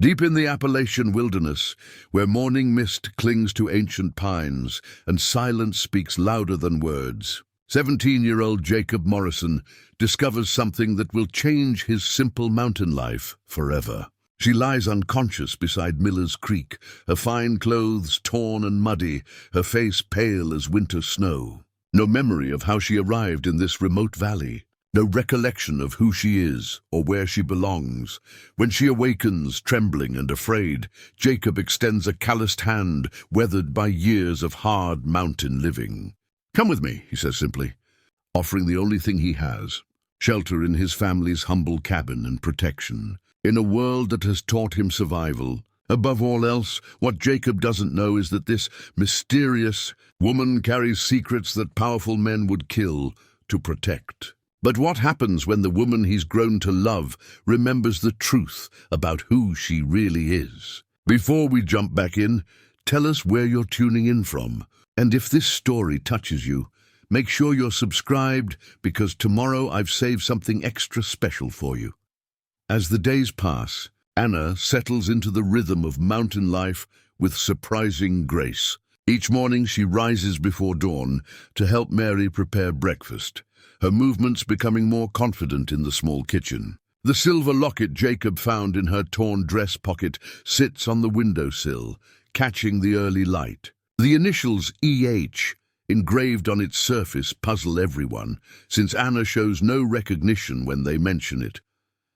Deep in the Appalachian wilderness, where morning mist clings to ancient pines and silence speaks louder than words, 17-year-old Jacob Morrison discovers something that will change his simple mountain life forever. She lies unconscious beside Miller's Creek, her fine clothes torn and muddy, her face pale as winter snow. No memory of how she arrived in this remote valley. No recollection of who she is or where she belongs. When she awakens, trembling and afraid, Jacob extends a calloused hand, weathered by years of hard mountain living. "Come with me," he says simply, offering the only thing he has, shelter in his family's humble cabin and protection. In a world that has taught him survival, above all else, what Jacob doesn't know is that this mysterious woman carries secrets that powerful men would kill to protect. But what happens when the woman he's grown to love remembers the truth about who she really is? Before we jump back in, tell us where you're tuning in from. And if this story touches you, make sure you're subscribed, because tomorrow I've saved something extra special for you. As the days pass, Anna settles into the rhythm of mountain life with surprising grace. Each morning she rises before dawn to help Mary prepare breakfast, her movements becoming more confident in the small kitchen. The silver locket Jacob found in her torn dress pocket sits on the windowsill, catching the early light. The initials EH engraved on its surface puzzle everyone, since Anna shows no recognition when they mention it.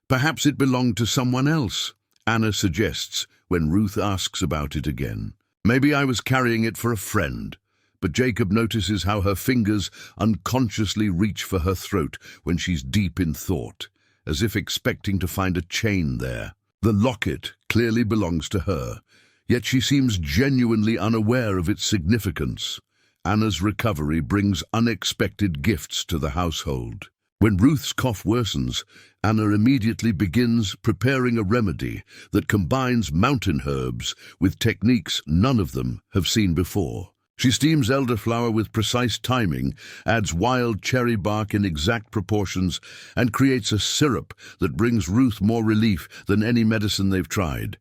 Perhaps it belonged to someone else, Anna suggests when Ruth asks about it again. Maybe I was carrying it for a friend. But Jacob notices how her fingers unconsciously reach for her throat when she's deep in thought, as if expecting to find a chain there. The locket clearly belongs to her, yet she seems genuinely unaware of its significance. Anna's recovery brings unexpected gifts to the household. When Ruth's cough worsens, Anna immediately begins preparing a remedy that combines mountain herbs with techniques none of them have seen before. She steams elderflower with precise timing, adds wild cherry bark in exact proportions, and creates a syrup that brings Ruth more relief than any medicine they've tried.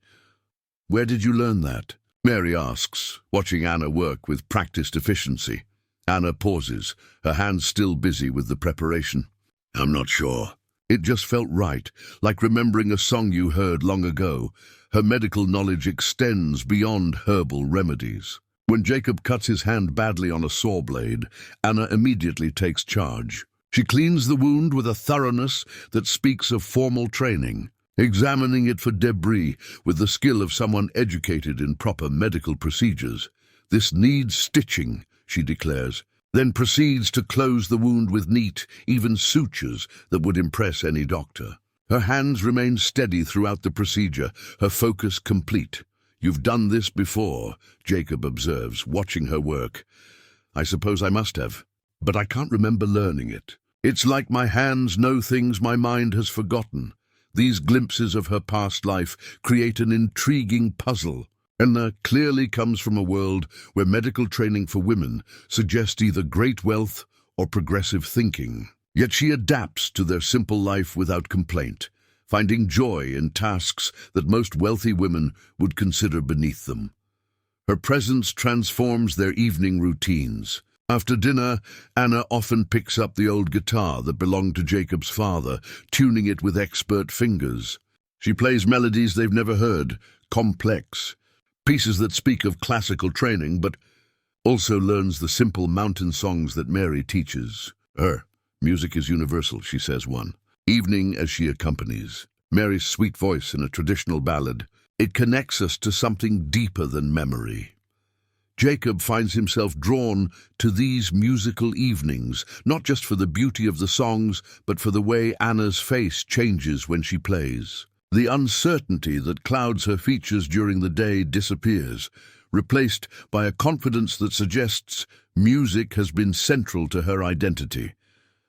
"Where did you learn that?" Mary asks, watching Anna work with practiced efficiency. Anna pauses, her hands still busy with the preparation. "I'm not sure. It just felt right, like remembering a song you heard long ago." Her medical knowledge extends beyond herbal remedies. When Jacob cuts his hand badly on a saw blade, Anna immediately takes charge. She cleans the wound with a thoroughness that speaks of formal training, examining it for debris with the skill of someone educated in proper medical procedures. "This needs stitching," she declares, then proceeds to close the wound with neat, even sutures that would impress any doctor. Her hands remain steady throughout the procedure, her focus complete. "You've done this before," Jacob observes, watching her work. "I suppose I must have, but I can't remember learning it. It's like my hands know things my mind has forgotten." These glimpses of her past life create an intriguing puzzle. Anna clearly comes from a world where medical training for women suggests either great wealth or progressive thinking. Yet she adapts to their simple life without complaint, finding joy in tasks that most wealthy women would consider beneath them. Her presence transforms their evening routines. After dinner, Anna often picks up the old guitar that belonged to Jacob's father, tuning it with expert fingers. She plays melodies they've never heard, complex, pieces that speak of classical training, but also learns the simple mountain songs that Mary teaches her. "Music is universal," she says one evening as she accompanies Mary's sweet voice in a traditional ballad. "It connects us to something deeper than memory." Jacob finds himself drawn to these musical evenings, not just for the beauty of the songs, but for the way Anna's face changes when she plays. The uncertainty that clouds her features during the day disappears, replaced by a confidence that suggests music has been central to her identity.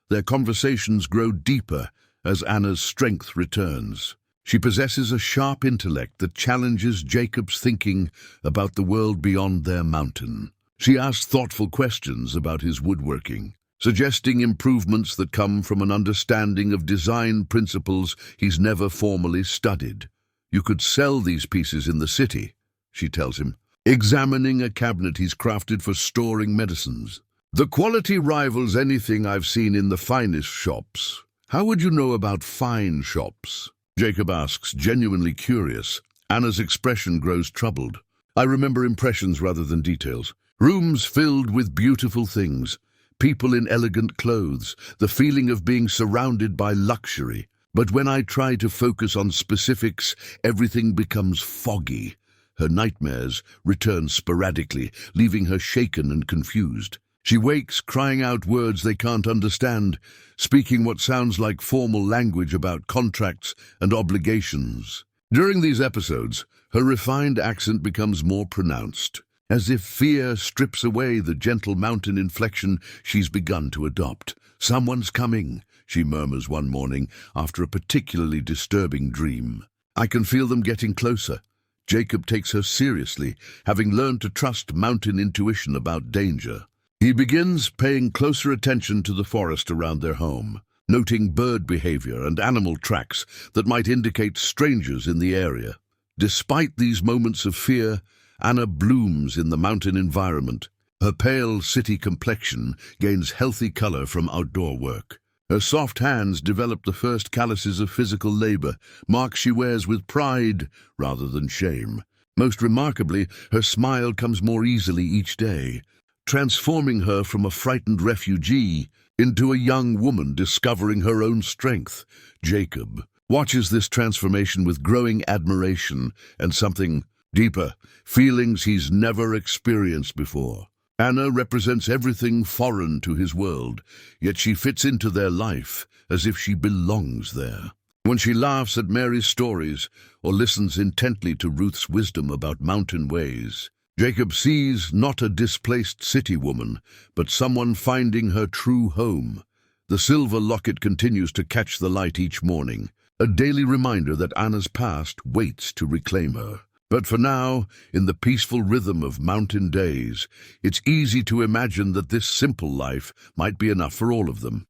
Their conversations grow deeper as Anna's strength returns. She possesses a sharp intellect that challenges Jacob's thinking about the world beyond their mountain. She asks thoughtful questions about his woodworking, suggesting improvements that come from an understanding of design principles he's never formally studied. You could sell these pieces in the city, she tells him, examining a cabinet he's crafted for storing medicines. The quality rivals anything I've seen in the finest shops. How would you know about fine shops? Jacob asks, genuinely curious. Anna's expression grows troubled. I remember impressions rather than details. Rooms filled with beautiful things, people in elegant clothes, the feeling of being surrounded by luxury. But when I try to focus on specifics, everything becomes foggy. Her nightmares return sporadically, leaving her shaken and confused. She wakes, crying out words they can't understand, speaking what sounds like formal language about contracts and obligations. During these episodes, her refined accent becomes more pronounced, as if fear strips away the gentle mountain inflection she's begun to adopt. Someone's coming, she murmurs one morning after a particularly disturbing dream. I can feel them getting closer. Jacob takes her seriously, having learned to trust mountain intuition about danger. He begins paying closer attention to the forest around their home, noting bird behavior and animal tracks that might indicate strangers in the area. Despite these moments of fear, Anna blooms in the mountain environment. Her pale city complexion gains healthy color from outdoor work. Her soft hands develop the first calluses of physical labor, marks she wears with pride rather than shame. Most remarkably, her smile comes more easily each day, transforming her from a frightened refugee into a young woman discovering her own strength. Jacob watches this transformation with growing admiration and something deeper, feelings he's never experienced before. Anna represents everything foreign to his world, yet she fits into their life as if she belongs there. When she laughs at Mary's stories or listens intently to Ruth's wisdom about mountain ways, Jacob sees not a displaced city woman, but someone finding her true home. The silver locket continues to catch the light each morning, a daily reminder that Anna's past waits to reclaim her. But for now, in the peaceful rhythm of mountain days, it's easy to imagine that this simple life might be enough for all of them.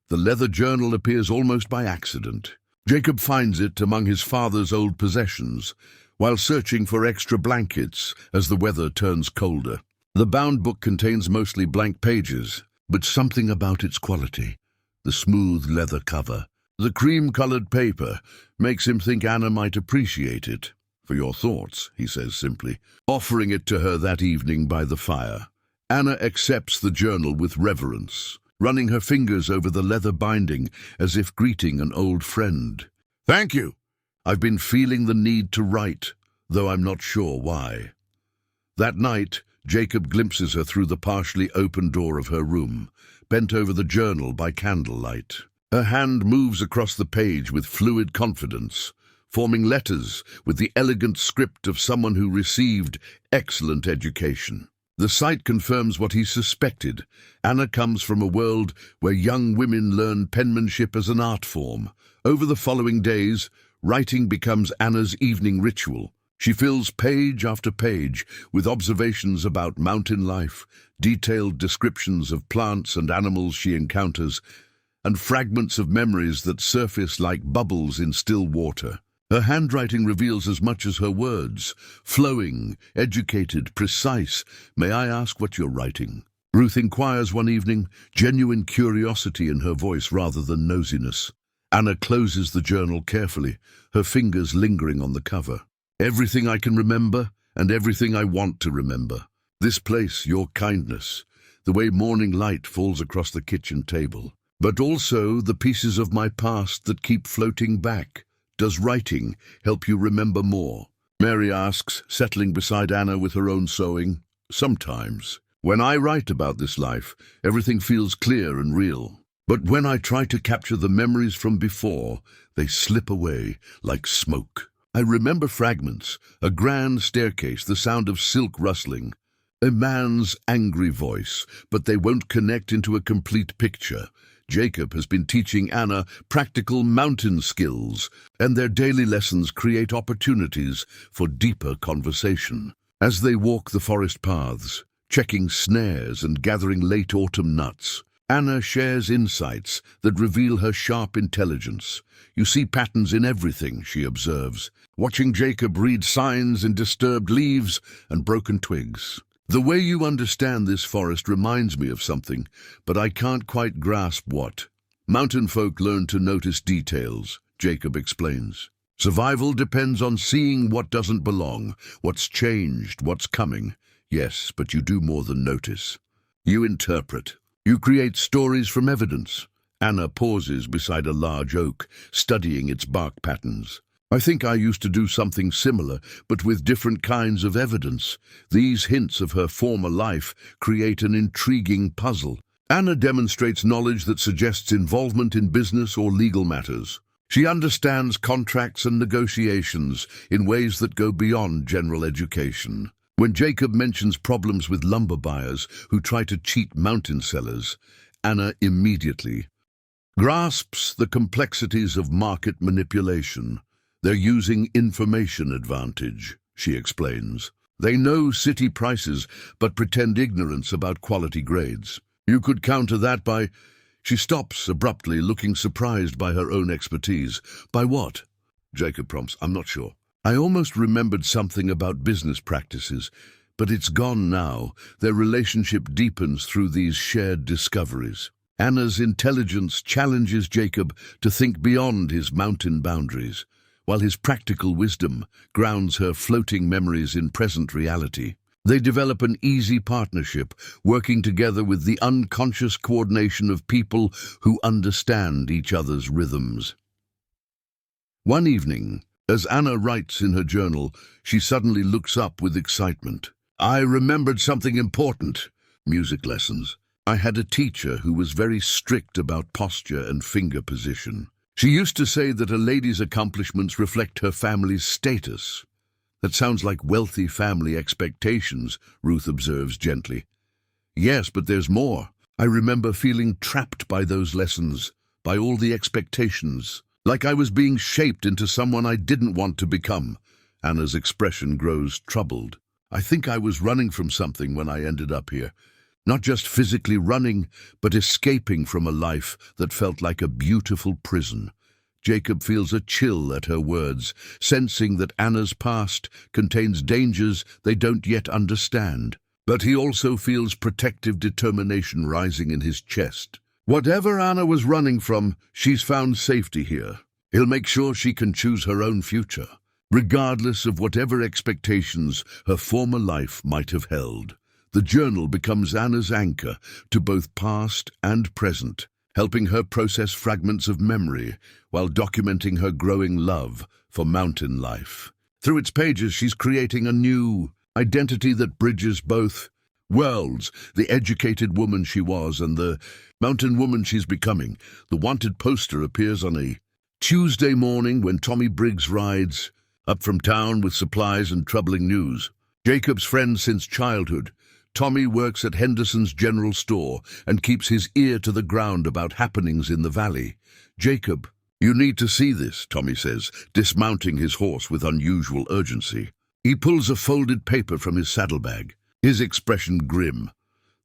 The leather journal appears almost by accident. Jacob finds it among his father's old possessions, while searching for extra blankets as the weather turns colder. The bound book contains mostly blank pages, but something about its quality, the smooth leather cover, the cream-colored paper, makes him think Anna might appreciate it. For your thoughts, he says simply, offering it to her that evening by the fire. Anna accepts the journal with reverence, running her fingers over the leather binding as if greeting an old friend. Thank you. I've been feeling the need to write, though I'm not sure why. That night, Jacob glimpses her through the partially open door of her room, bent over the journal by candlelight. Her hand moves across the page with fluid confidence, forming letters with the elegant script of someone who received excellent education. The sight confirms what he suspected. Anna comes from a world where young women learn penmanship as an art form. Over the following days, writing becomes Anna's evening ritual. She fills page after page with observations about mountain life, detailed descriptions of plants and animals she encounters, and fragments of memories that surface like bubbles in still water. Her handwriting reveals as much as her words, flowing, educated, precise. May I ask what you're writing? Ruth inquires one evening, genuine curiosity in her voice rather than nosiness. Anna closes the journal carefully, her fingers lingering on the cover. Everything I can remember and everything I want to remember. This place, your kindness, the way morning light falls across the kitchen table. But also the pieces of my past that keep floating back. Does writing help you remember more? Mary asks, settling beside Anna with her own sewing. Sometimes. When I write about this life, everything feels clear and real. But when I try to capture the memories from before, they slip away like smoke. I remember fragments, a grand staircase, the sound of silk rustling, a man's angry voice, but they won't connect into a complete picture. Jacob has been teaching Anna practical mountain skills, and their daily lessons create opportunities for deeper conversation. As they walk the forest paths, checking snares and gathering late autumn nuts, Anna shares insights that reveal her sharp intelligence. You see patterns in everything, she observes, watching Jacob read signs in disturbed leaves and broken twigs. The way you understand this forest reminds me of something, but I can't quite grasp what. Mountain folk learn to notice details, Jacob explains. Survival depends on seeing what doesn't belong, what's changed, what's coming. Yes, but you do more than notice. You interpret. You create stories from evidence. Anna pauses beside a large oak, studying its bark patterns. I think I used to do something similar, but with different kinds of evidence. These hints of her former life create an intriguing puzzle. Anna demonstrates knowledge that suggests involvement in business or legal matters. She understands contracts and negotiations in ways that go beyond general education. When Jacob mentions problems with lumber buyers who try to cheat mountain sellers, Anna immediately grasps the complexities of market manipulation. They're using information advantage, she explains. They know city prices, but pretend ignorance about quality grades. You could counter that by... She stops abruptly, looking surprised by her own expertise. By what? Jacob prompts. I'm not sure. I almost remembered something about business practices, but it's gone now. Their relationship deepens through these shared discoveries. Anna's intelligence challenges Jacob to think beyond his mountain boundaries, while his practical wisdom grounds her floating memories in present reality. They develop an easy partnership, working together with the unconscious coordination of people who understand each other's rhythms. One evening, as Anna writes in her journal, she suddenly looks up with excitement. I remembered something important. Music lessons. I had a teacher who was very strict about posture and finger position. She used to say that a lady's accomplishments reflect her family's status. That sounds like wealthy family expectations, Ruth observes gently. Yes, but there's more. I remember feeling trapped by those lessons, by all the expectations, like I was being shaped into someone I didn't want to become. Anna's expression grows troubled. I think I was running from something when I ended up here. Not just physically running, but escaping from a life that felt like a beautiful prison. Jacob feels a chill at her words, sensing that Anna's past contains dangers they don't yet understand. But he also feels protective determination rising in his chest. Whatever Anna was running from, she's found safety here. He'll make sure she can choose her own future, regardless of whatever expectations her former life might have held. The journal becomes Anna's anchor to both past and present, helping her process fragments of memory while documenting her growing love for mountain life. Through its pages, she's creating a new identity that bridges both worlds, the educated woman she was and the mountain woman she's becoming. The wanted poster appears on a Tuesday morning when Tommy Briggs rides up from town with supplies and troubling news. Jacob's friend since childhood, Tommy works at Henderson's general store and keeps his ear to the ground about happenings in the valley. Jacob, you need to see this, Tommy says, dismounting his horse with unusual urgency. He pulls a folded paper from his saddlebag, his expression grim.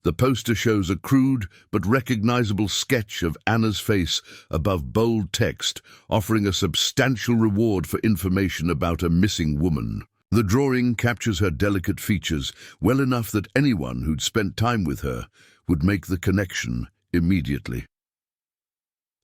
The poster shows a crude but recognizable sketch of Anna's face above bold text, offering a substantial reward for information about a missing woman. The drawing captures her delicate features well enough that anyone who'd spent time with her would make the connection immediately.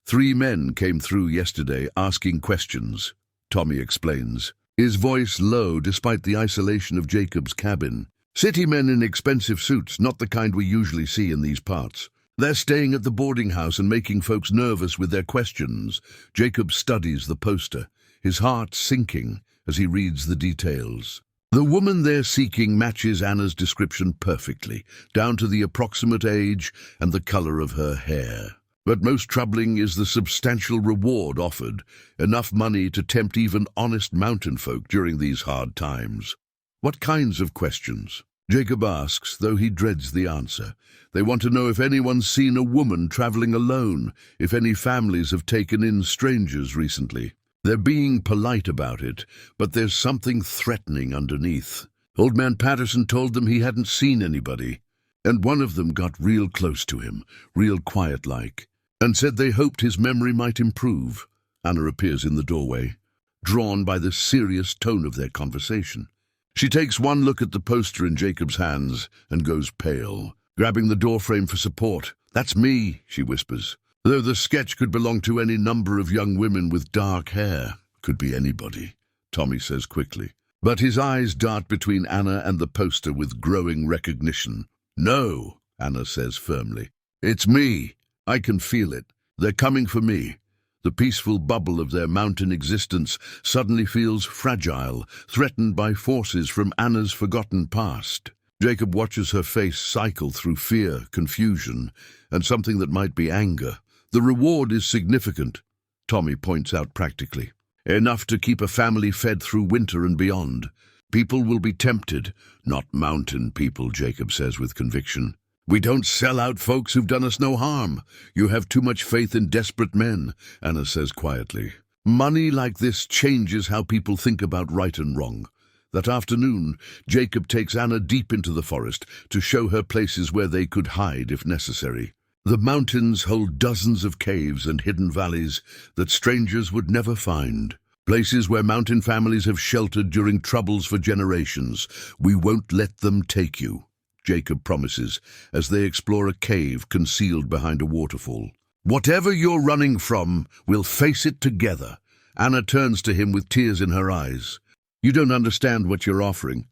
3 men came through yesterday asking questions, Tommy explains, his voice low despite the isolation of Jacob's cabin. City men in expensive suits, not the kind we usually see in these parts. They're staying at the boarding house and making folks nervous with their questions. Jacob studies the poster, his heart sinking as he reads the details. The woman they're seeking matches Anna's description perfectly, down to the approximate age and the color of her hair. But most troubling is the substantial reward offered, enough money to tempt even honest mountain folk during these hard times. What kinds of questions? Jacob asks, though he dreads the answer. They want to know if anyone's seen a woman traveling alone, if any families have taken in strangers recently. They're being polite about it, but there's something threatening underneath. Old man Patterson told them he hadn't seen anybody. And one of them got real close to him, real quiet-like, and said they hoped his memory might improve. Anna appears in the doorway, drawn by the serious tone of their conversation. She takes one look at the poster in Jacob's hands and goes pale, grabbing the doorframe for support. "That's me," she whispers, though the sketch could belong to any number of young women with dark hair. "Could be anybody," Tommy says quickly. But his eyes dart between Anna and the poster with growing recognition. "No," Anna says firmly. "It's me. I can feel it. They're coming for me." The peaceful bubble of their mountain existence suddenly feels fragile, threatened by forces from Anna's forgotten past. Jacob watches her face cycle through fear, confusion, and something that might be anger. The reward is significant, Tommy points out practically. Enough to keep a family fed through winter and beyond. People will be tempted, not mountain people, Jacob says with conviction. "We don't sell out folks who've done us no harm. You have too much faith in desperate men," Anna says quietly. Money like this changes how people think about right and wrong. That afternoon, Jacob takes Anna deep into the forest to show her places where they could hide if necessary. The mountains hold dozens of caves and hidden valleys that strangers would never find. Places where mountain families have sheltered during troubles for generations. "We won't let them take you," Jacob promises, as they explore a cave concealed behind a waterfall. "Whatever you're running from, we'll face it together." Anna turns to him with tears in her eyes. "You don't understand what you're offering.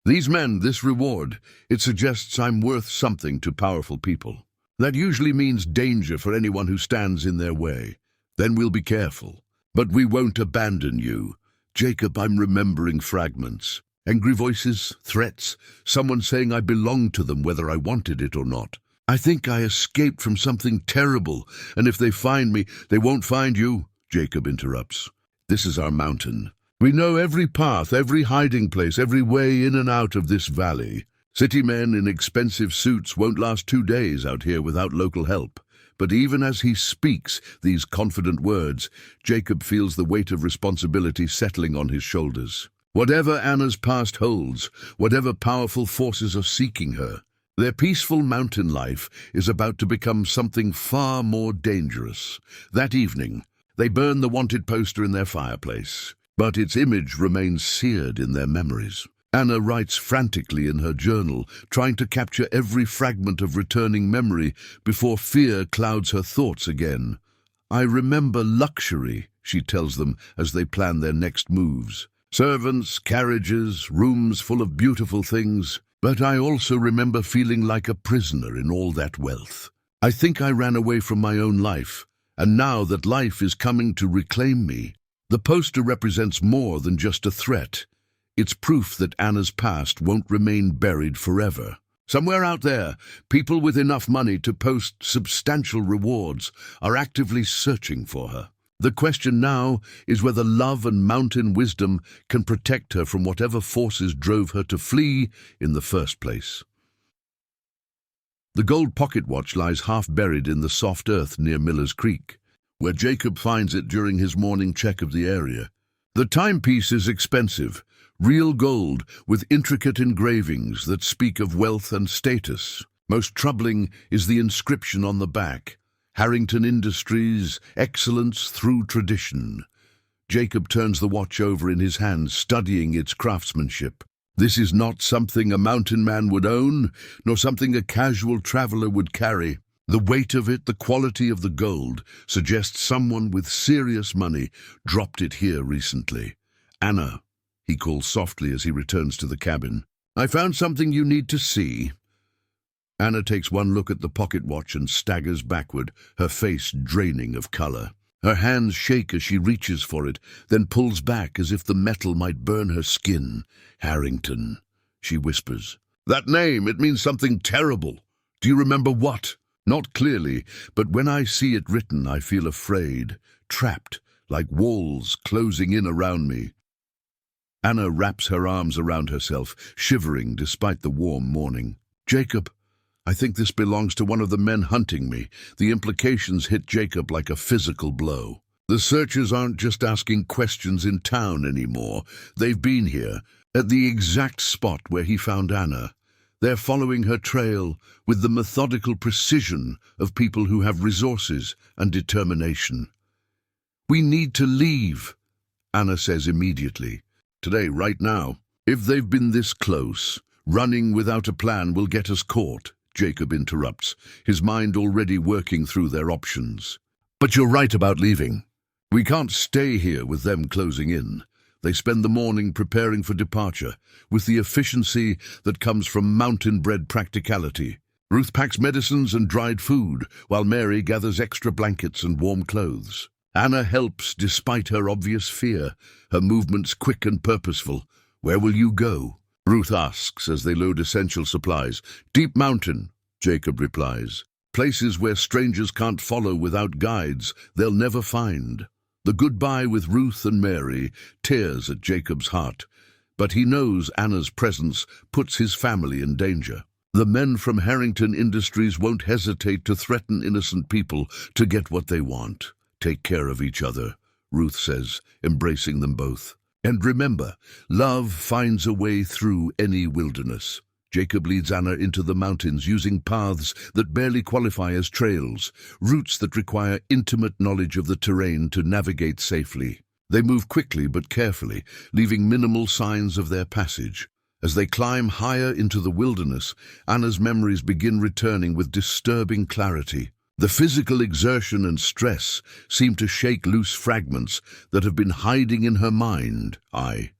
These men, this reward, it suggests I'm worth something to powerful people. That usually means danger for anyone who stands in their way. Then we'll be careful. But we won't abandon you." "Jacob, I'm remembering fragments. Angry voices, threats, someone saying I belonged to them whether I wanted it or not. I think I escaped from something terrible, and if they find me, they won't find you," Jacob interrupts. "This is our mountain. We know every path, every hiding place, every way in and out of this valley. City men in expensive suits won't last 2 days out here without local help." But even as he speaks these confident words, Jacob feels the weight of responsibility settling on his shoulders. Whatever Anna's past holds, whatever powerful forces are seeking her, their peaceful mountain life is about to become something far more dangerous. That evening, they burn the wanted poster in their fireplace, but its image remains seared in their memories. Anna writes frantically in her journal, trying to capture every fragment of returning memory before fear clouds her thoughts again. "I remember luxury," she tells them as they plan their next moves. "Servants, carriages, rooms full of beautiful things. But I also remember feeling like a prisoner in all that wealth. I think I ran away from my own life, and now that life is coming to reclaim me." The poster represents more than just a threat. It's proof that Anna's past won't remain buried forever. Somewhere out there, people with enough money to post substantial rewards are actively searching for her. The question now is whether love and mountain wisdom can protect her from whatever forces drove her to flee in the first place. The gold pocket watch lies half buried in the soft earth near Miller's Creek, where Jacob finds it during his morning check of the area. The timepiece is expensive, real gold with intricate engravings that speak of wealth and status. Most troubling is the inscription on the back: Harrington Industries, excellence through tradition. Jacob turns the watch over in his hands, studying its craftsmanship. This is not something a mountain man would own, nor something a casual traveler would carry. The weight of it, the quality of the gold, suggests someone with serious money dropped it here recently. "Anna," he calls softly as he returns to the cabin. "I found something you need to see." Anna takes one look at the pocket watch and staggers backward, her face draining of color. Her hands shake as she reaches for it, then pulls back as if the metal might burn her skin. "Harrington," she whispers. "That name, it means something terrible. Do you remember what?" "Not clearly, but when I see it written, I feel afraid, trapped, like walls closing in around me." Anna wraps her arms around herself, shivering despite the warm morning. "Jacob, I think this belongs to one of the men hunting me." The implications hit Jacob like a physical blow. The searchers aren't just asking questions in town anymore. They've been here, at the exact spot where he found Anna. They're following her trail with the methodical precision of people who have resources and determination. "We need to leave," Anna says immediately. "Today, right now. If they've been this close, running without a plan will get us caught," Jacob interrupts, his mind already working through their options. "But you're right about leaving. We can't stay here with them closing in." They spend the morning preparing for departure, with the efficiency that comes from mountain-bred practicality. Ruth packs medicines and dried food, while Mary gathers extra blankets and warm clothes. Anna helps despite her obvious fear, her movements quick and purposeful. "Where will you go?" Ruth asks as they load essential supplies. "Deep mountain," Jacob replies. "Places where strangers can't follow without guides they'll never find." The goodbye with Ruth and Mary tears at Jacob's heart, but he knows Anna's presence puts his family in danger. The men from Harrington Industries won't hesitate to threaten innocent people to get what they want. "Take care of each other," Ruth says, embracing them both. "And remember, love finds a way through any wilderness." Jacob leads Anna into the mountains using paths that barely qualify as trails, routes that require intimate knowledge of the terrain to navigate safely. They move quickly but carefully, leaving minimal signs of their passage. As they climb higher into the wilderness, Anna's memories begin returning with disturbing clarity. The physical exertion and stress seem to shake loose fragments that have been hiding in her mind. "I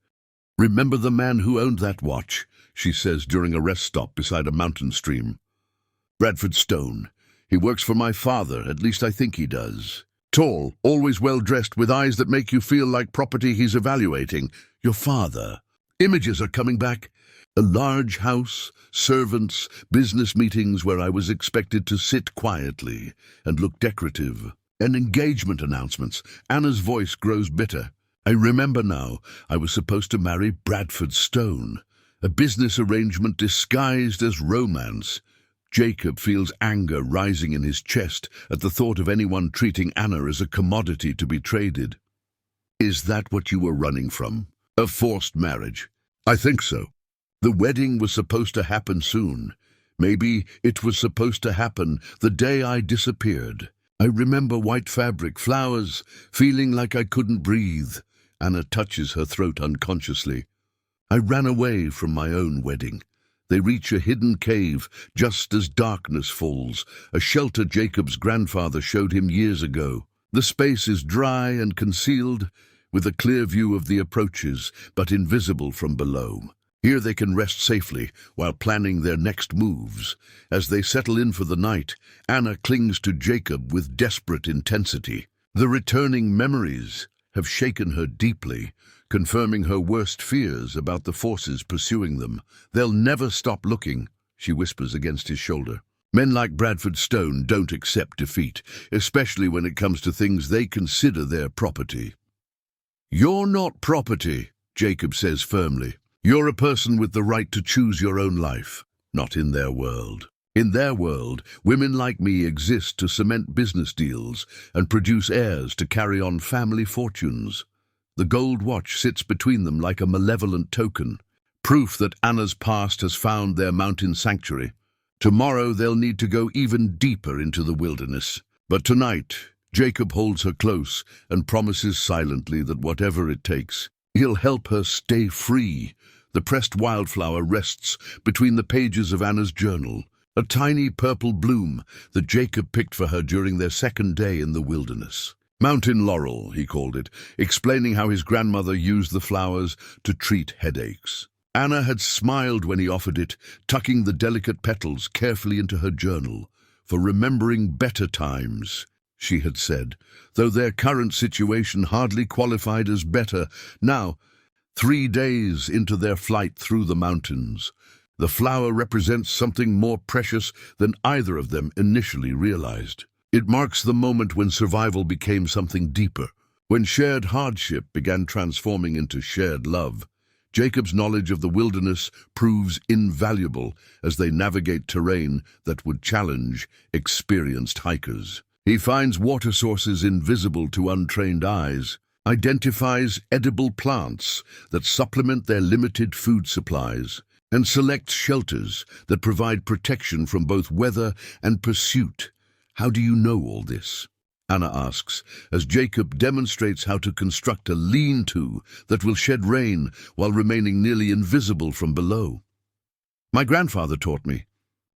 remember the man who owned that watch," she says during a rest stop beside a mountain stream. "Bradford Stone. He works for my father, at least I think he does. Tall, always well-dressed, with eyes that make you feel like property he's evaluating. Your father." Images are coming back. A large house, servants, business meetings where I was expected to sit quietly and look decorative. And engagement announcements. Anna's voice grows bitter. "I remember now. I was supposed to marry Bradford Stone. A business arrangement disguised as romance." Jacob feels anger rising in his chest at the thought of anyone treating Anna as a commodity to be traded. "Is that what you were running from? A forced marriage?" "I think so. The wedding was supposed to happen soon. Maybe it was supposed to happen the day I disappeared. I remember white fabric, flowers, feeling like I couldn't breathe." Anna touches her throat unconsciously. "I ran away from my own wedding." They reach a hidden cave just as darkness falls, a shelter Jacob's grandfather showed him years ago. The space is dry and concealed, with a clear view of the approaches, but invisible from below. Here they can rest safely while planning their next moves. As they settle in for the night, Anna clings to Jacob with desperate intensity. The returning memories have shaken her deeply, confirming her worst fears about the forces pursuing them. "They'll never stop looking," she whispers against his shoulder. "Men like Bradford Stone don't accept defeat, especially when it comes to things they consider their property." "You're not property," Jacob says firmly. "You're a person with the right to choose your own life, not in their world. In their world, women like me exist to cement business deals and produce heirs to carry on family fortunes." The gold watch sits between them like a malevolent token, proof that Anna's past has found their mountain sanctuary. Tomorrow they'll need to go even deeper into the wilderness. But tonight, Jacob holds her close and promises silently that whatever it takes, he'll help her stay free. The pressed wildflower rests between the pages of Anna's journal, a tiny purple bloom that Jacob picked for her during their second day in the wilderness. "Mountain laurel," he called it, explaining how his grandmother used the flowers to treat headaches. Anna had smiled when he offered it, tucking the delicate petals carefully into her journal. "For remembering better times," she had said, though their current situation hardly qualified as better. Now, 3 days into their flight through the mountains, the flower represents something more precious than either of them initially realized. It marks the moment when survival became something deeper, when shared hardship began transforming into shared love. Jacob's knowledge of the wilderness proves invaluable as they navigate terrain that would challenge experienced hikers. He finds water sources invisible to untrained eyes, identifies edible plants that supplement their limited food supplies, and selects shelters that provide protection from both weather and pursuit. How do you know all this? Anna asks, as Jacob demonstrates how to construct a lean-to that will shed rain while remaining nearly invisible from below. My grandfather taught me.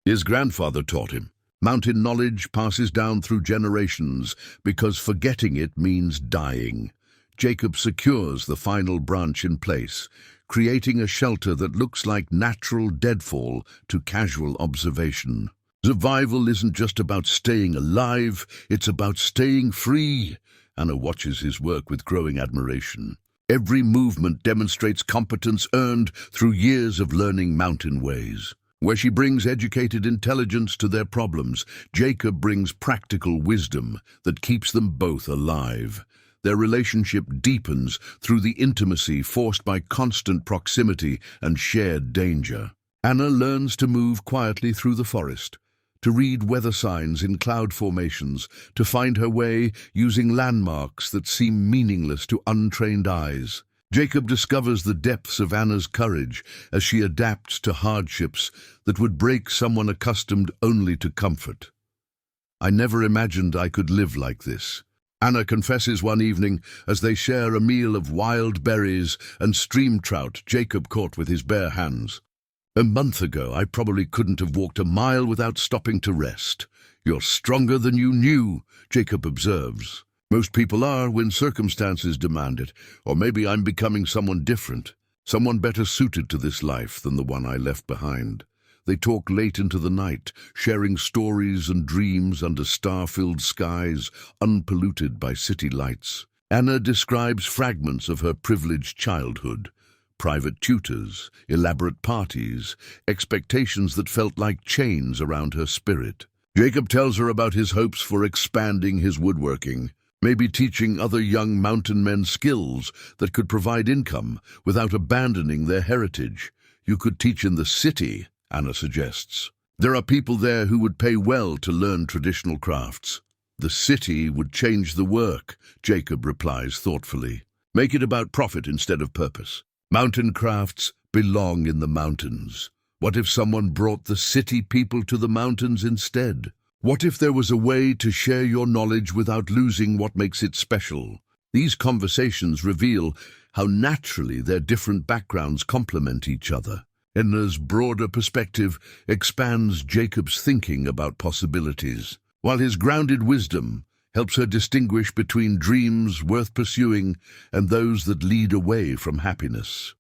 His grandfather taught him. Mountain knowledge passes down through generations because forgetting it means dying. Jacob secures the final branch in place, creating a shelter that looks like natural deadfall to casual observation. Survival isn't just about staying alive, it's about staying free. Anna watches his work with growing admiration. Every movement demonstrates competence earned through years of learning mountain ways. Where she brings educated intelligence to their problems, Jacob brings practical wisdom that keeps them both alive. Their relationship deepens through the intimacy forced by constant proximity and shared danger. Anna learns to move quietly through the forest, to read weather signs in cloud formations, to find her way using landmarks that seem meaningless to untrained eyes. Jacob discovers the depths of Anna's courage as she adapts to hardships that would break someone accustomed only to comfort. I never imagined I could live like this. Anna confesses one evening as they share a meal of wild berries and stream trout Jacob caught with his bare hands. A month ago, I probably couldn't have walked a mile without stopping to rest. You're stronger than you knew, Jacob observes. Most people are when circumstances demand it, or maybe I'm becoming someone different, someone better suited to this life than the one I left behind. They talk late into the night, sharing stories and dreams under star-filled skies, unpolluted by city lights. Anna describes fragments of her privileged childhood. Private tutors, elaborate parties, expectations that felt like chains around her spirit. Jacob tells her about his hopes for expanding his woodworking, maybe teaching other young mountain men skills that could provide income without abandoning their heritage. You could teach in the city, Anna suggests. There are people there who would pay well to learn traditional crafts. The city would change the work, Jacob replies thoughtfully. Make it about profit instead of purpose. Mountain crafts belong in the mountains. What if someone brought the city people to the mountains instead? What if there was a way to share your knowledge without losing what makes it special? These conversations reveal how naturally their different backgrounds complement each other. Anna's broader perspective expands Jacob's thinking about possibilities, while his grounded wisdom helps her distinguish between dreams worth pursuing and those that lead away from happiness.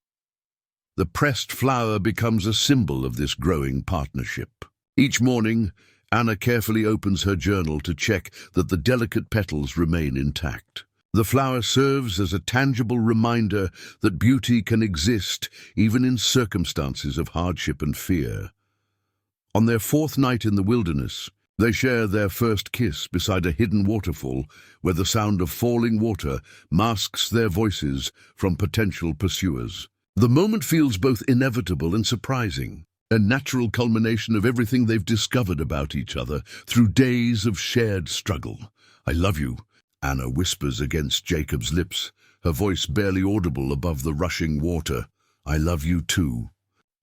The pressed flower becomes a symbol of this growing partnership. Each morning, Anna carefully opens her journal to check that the delicate petals remain intact. The flower serves as a tangible reminder that beauty can exist even in circumstances of hardship and fear. On their fourth night in the wilderness, they share their first kiss beside a hidden waterfall where the sound of falling water masks their voices from potential pursuers. The moment feels both inevitable and surprising, a natural culmination of everything they've discovered about each other through days of shared struggle. I love you, Anna whispers against Jacob's lips, her voice barely audible above the rushing water. I love you too,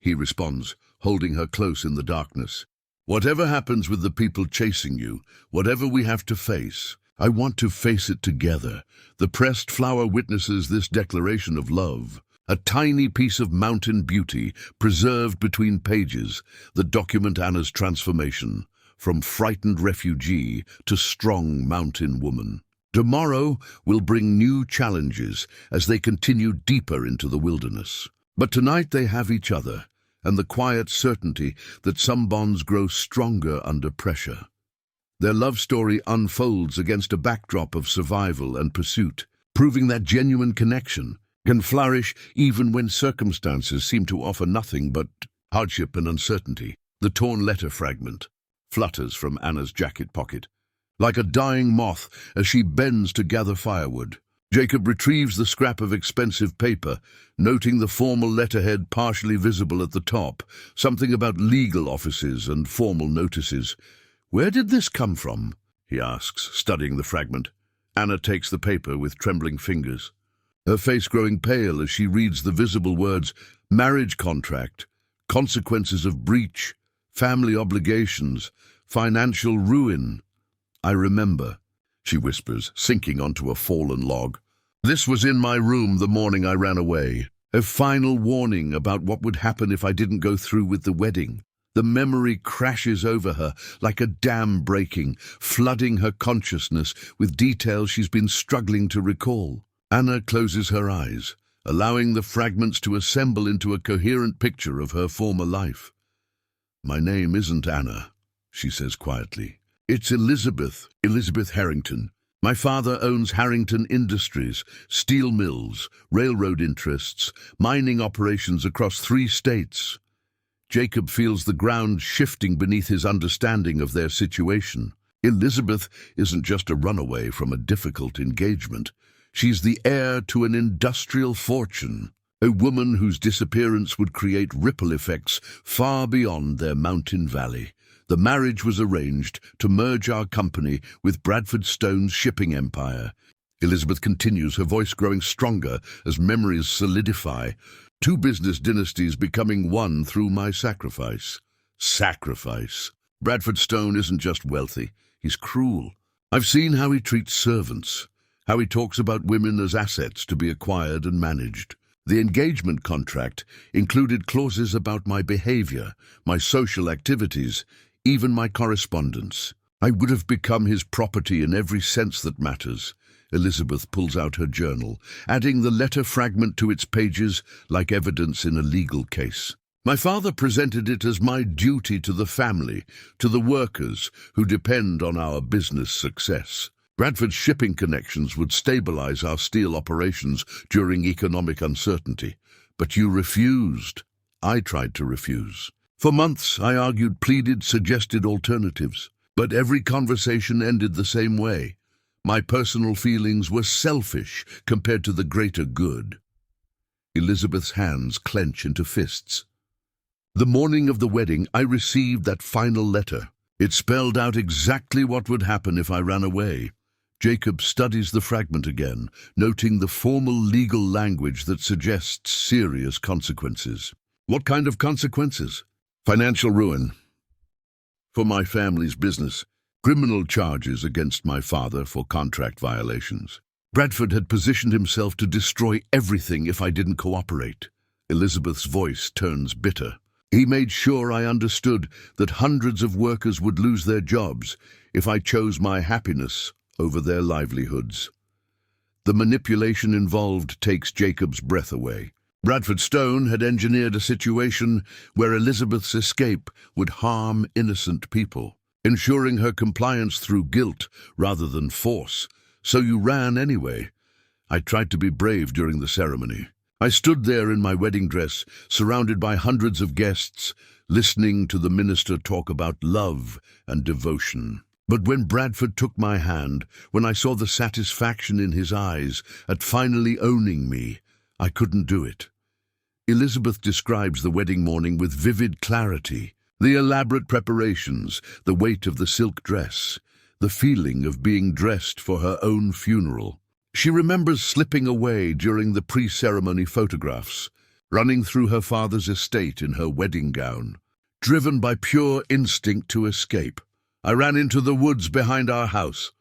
he responds, holding her close in the darkness. Whatever happens with the people chasing you, whatever we have to face, I want to face it together. The pressed flower witnesses this declaration of love, a tiny piece of mountain beauty preserved between pages that document Anna's transformation from frightened refugee to strong mountain woman. Tomorrow will bring new challenges as they continue deeper into the wilderness. But tonight they have each other, and the quiet certainty that some bonds grow stronger under pressure. Their love story unfolds against a backdrop of survival and pursuit, proving that genuine connection can flourish even when circumstances seem to offer nothing but hardship and uncertainty. The torn letter fragment flutters from Anna's jacket pocket, like a dying moth as she bends to gather firewood. Jacob retrieves the scrap of expensive paper, noting the formal letterhead partially visible at the top, something about legal offices and formal notices. Where did this come from? He asks, studying the fragment. Anna takes the paper with trembling fingers, her face growing pale as she reads the visible words, marriage contract, consequences of breach, family obligations, financial ruin. I remember, she whispers, sinking onto a fallen log. This was in my room the morning I ran away. A final warning about what would happen if I didn't go through with the wedding. The memory crashes over her like a dam breaking, flooding her consciousness with details she's been struggling to recall. Anna closes her eyes, allowing the fragments to assemble into a coherent picture of her former life. My name isn't Anna, she says quietly. It's Elizabeth Harrington. My father owns Harrington Industries, steel mills, railroad interests, mining operations across 3 states. Jacob feels the ground shifting beneath his understanding of their situation. Elizabeth isn't just a runaway from a difficult engagement. She's the heir to an industrial fortune, a woman whose disappearance would create ripple effects far beyond their mountain valley. The marriage was arranged to merge our company with Bradford Stone's shipping empire. Elizabeth continues, her voice growing stronger as memories solidify. 2 business dynasties becoming one through my sacrifice. Sacrifice. Bradford Stone isn't just wealthy, he's cruel. I've seen how he treats servants, how he talks about women as assets to be acquired and managed. The engagement contract included clauses about my behavior, my social activities, even my correspondence. I would have become his property in every sense that matters. Elizabeth pulls out her journal, adding the letter fragment to its pages like evidence in a legal case. My father presented it as my duty to the family, to the workers who depend on our business success. Bradford's shipping connections would stabilize our steel operations during economic uncertainty. But you refused. I tried to refuse. For months, I argued, pleaded, suggested alternatives. But every conversation ended the same way. My personal feelings were selfish compared to the greater good. Elizabeth's hands clench into fists. The morning of the wedding, I received that final letter. It spelled out exactly what would happen if I ran away. Jacob studies the fragment again, noting the formal legal language that suggests serious consequences. What kind of consequences? Financial ruin for my family's business, criminal charges against my father for contract violations. Bradford had positioned himself to destroy everything if I didn't cooperate. Elizabeth's voice turns bitter. He made sure I understood that hundreds of workers would lose their jobs if I chose my happiness over their livelihoods. The manipulation involved takes Jacob's breath away. Bradford Stone had engineered a situation where Elizabeth's escape would harm innocent people, ensuring her compliance through guilt rather than force. So you ran anyway. I tried to be brave during the ceremony. I stood there in my wedding dress, surrounded by hundreds of guests, listening to the minister talk about love and devotion. But when Bradford took my hand, when I saw the satisfaction in his eyes at finally owning me, I couldn't do it. Elizabeth describes the wedding morning with vivid clarity. The elaborate preparations, the weight of the silk dress, the feeling of being dressed for her own funeral. She remembers slipping away during the pre-ceremony photographs, running through her father's estate in her wedding gown, driven by pure instinct to escape. I ran into the woods behind our house,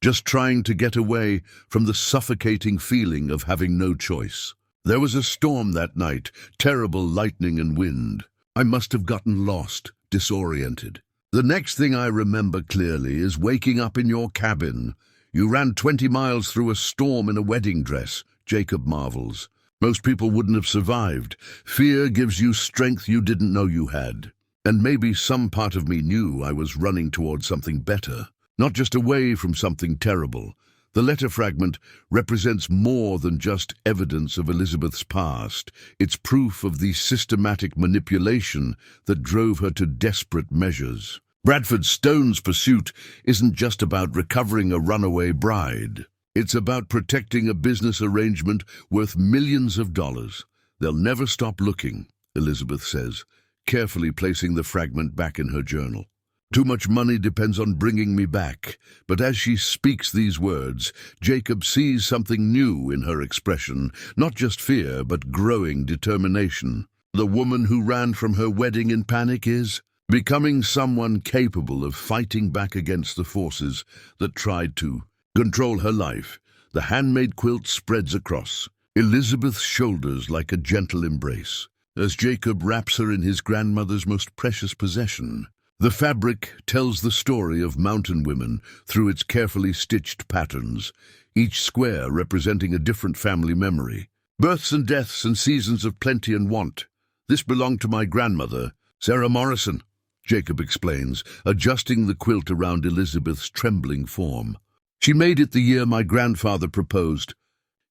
just trying to get away from the suffocating feeling of having no choice. There was a storm that night, terrible lightning and wind. I must have gotten lost, disoriented. The next thing I remember clearly is waking up in your cabin. You ran 20 miles through a storm in a wedding dress, Jacob marvels. Most people wouldn't have survived. Fear gives you strength you didn't know you had. And maybe some part of me knew I was running towards something better, not just away from something terrible. The letter fragment represents more than just evidence of Elizabeth's past. It's proof of the systematic manipulation that drove her to desperate measures. Bradford Stone's pursuit isn't just about recovering a runaway bride. It's about protecting a business arrangement worth millions of dollars. They'll never stop looking, Elizabeth says, carefully placing the fragment back in her journal. Too much money depends on bringing me back. But as she speaks these words, Jacob sees something new in her expression, not just fear, but growing determination. The woman who ran from her wedding in panic is becoming someone capable of fighting back against the forces that tried to control her life. The handmade quilt spreads across Elizabeth's shoulders like a gentle embrace, as Jacob wraps her in his grandmother's most precious possession. The fabric tells the story of mountain women through its carefully stitched patterns, each square representing a different family memory. Births and deaths and seasons of plenty and want. This belonged to my grandmother, Sarah Morrison, Jacob explains, adjusting the quilt around Elizabeth's trembling form. She made it the year my grandfather proposed,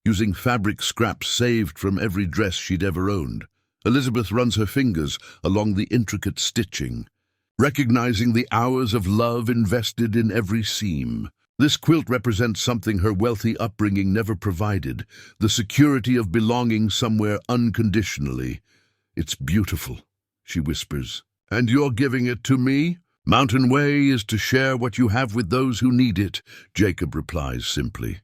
using fabric scraps saved from every dress she'd ever owned. Elizabeth runs her fingers along the intricate stitching, recognizing the hours of love invested in every seam. This quilt represents something her wealthy upbringing never provided, the security of belonging somewhere unconditionally. "It's beautiful," she whispers. "And you're giving it to me?" "Mountain Way is to share what you have with those who need it," Jacob replies simply.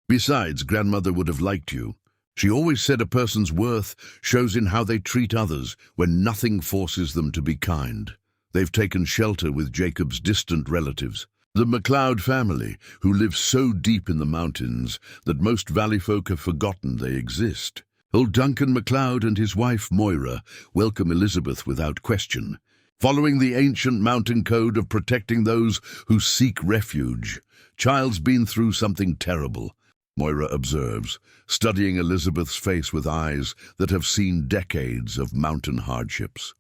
"Besides, grandmother would have liked you. She always said a person's worth shows in how they treat others when nothing forces them to be kind." They've taken shelter with Jacob's distant relatives, the MacLeod family, who live so deep in the mountains that most valley folk have forgotten they exist. Old Duncan MacLeod and his wife Moira welcome Elizabeth without question, following the ancient mountain code of protecting those who seek refuge. "Child's been through something terrible," Moira observes, studying Elizabeth's face with eyes that have seen decades of mountain hardships.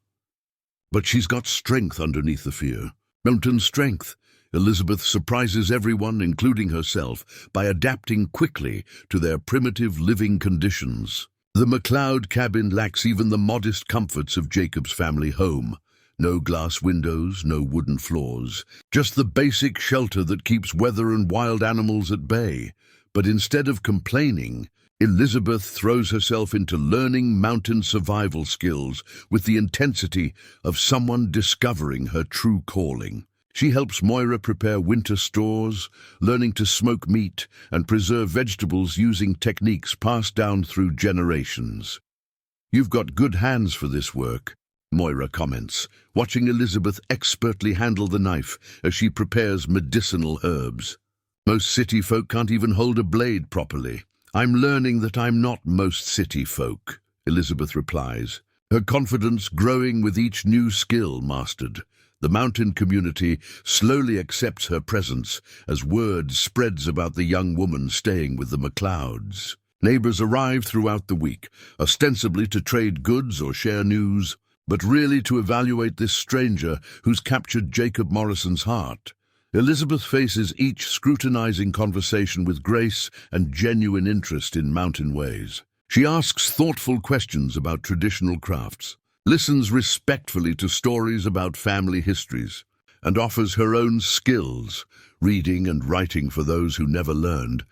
"But she's got strength underneath the fear. Mountain strength." Elizabeth surprises everyone, including herself, by adapting quickly to their primitive living conditions. The MacLeod cabin lacks even the modest comforts of Jacob's family home. No glass windows, no wooden floors, just the basic shelter that keeps weather and wild animals at bay. But instead of complaining, Elizabeth throws herself into learning mountain survival skills with the intensity of someone discovering her true calling. She helps Moira prepare winter stores, learning to smoke meat and preserve vegetables using techniques passed down through generations. "You've got good hands for this work," Moira comments, watching Elizabeth expertly handle the knife as she prepares medicinal herbs. "Most city folk can't even hold a blade properly." "I'm learning that I'm not most city folk," Elizabeth replies, her confidence growing with each new skill mastered. The mountain community slowly accepts her presence as word spreads about the young woman staying with the MacLeods. Neighbors arrive throughout the week, ostensibly to trade goods or share news, but really to evaluate this stranger who's captured Jacob Morrison's heart. Elizabeth faces each scrutinizing conversation with grace and genuine interest in mountain ways. She asks thoughtful questions about traditional crafts, listens respectfully to stories about family histories, and offers her own skills, reading and writing for those who never learned,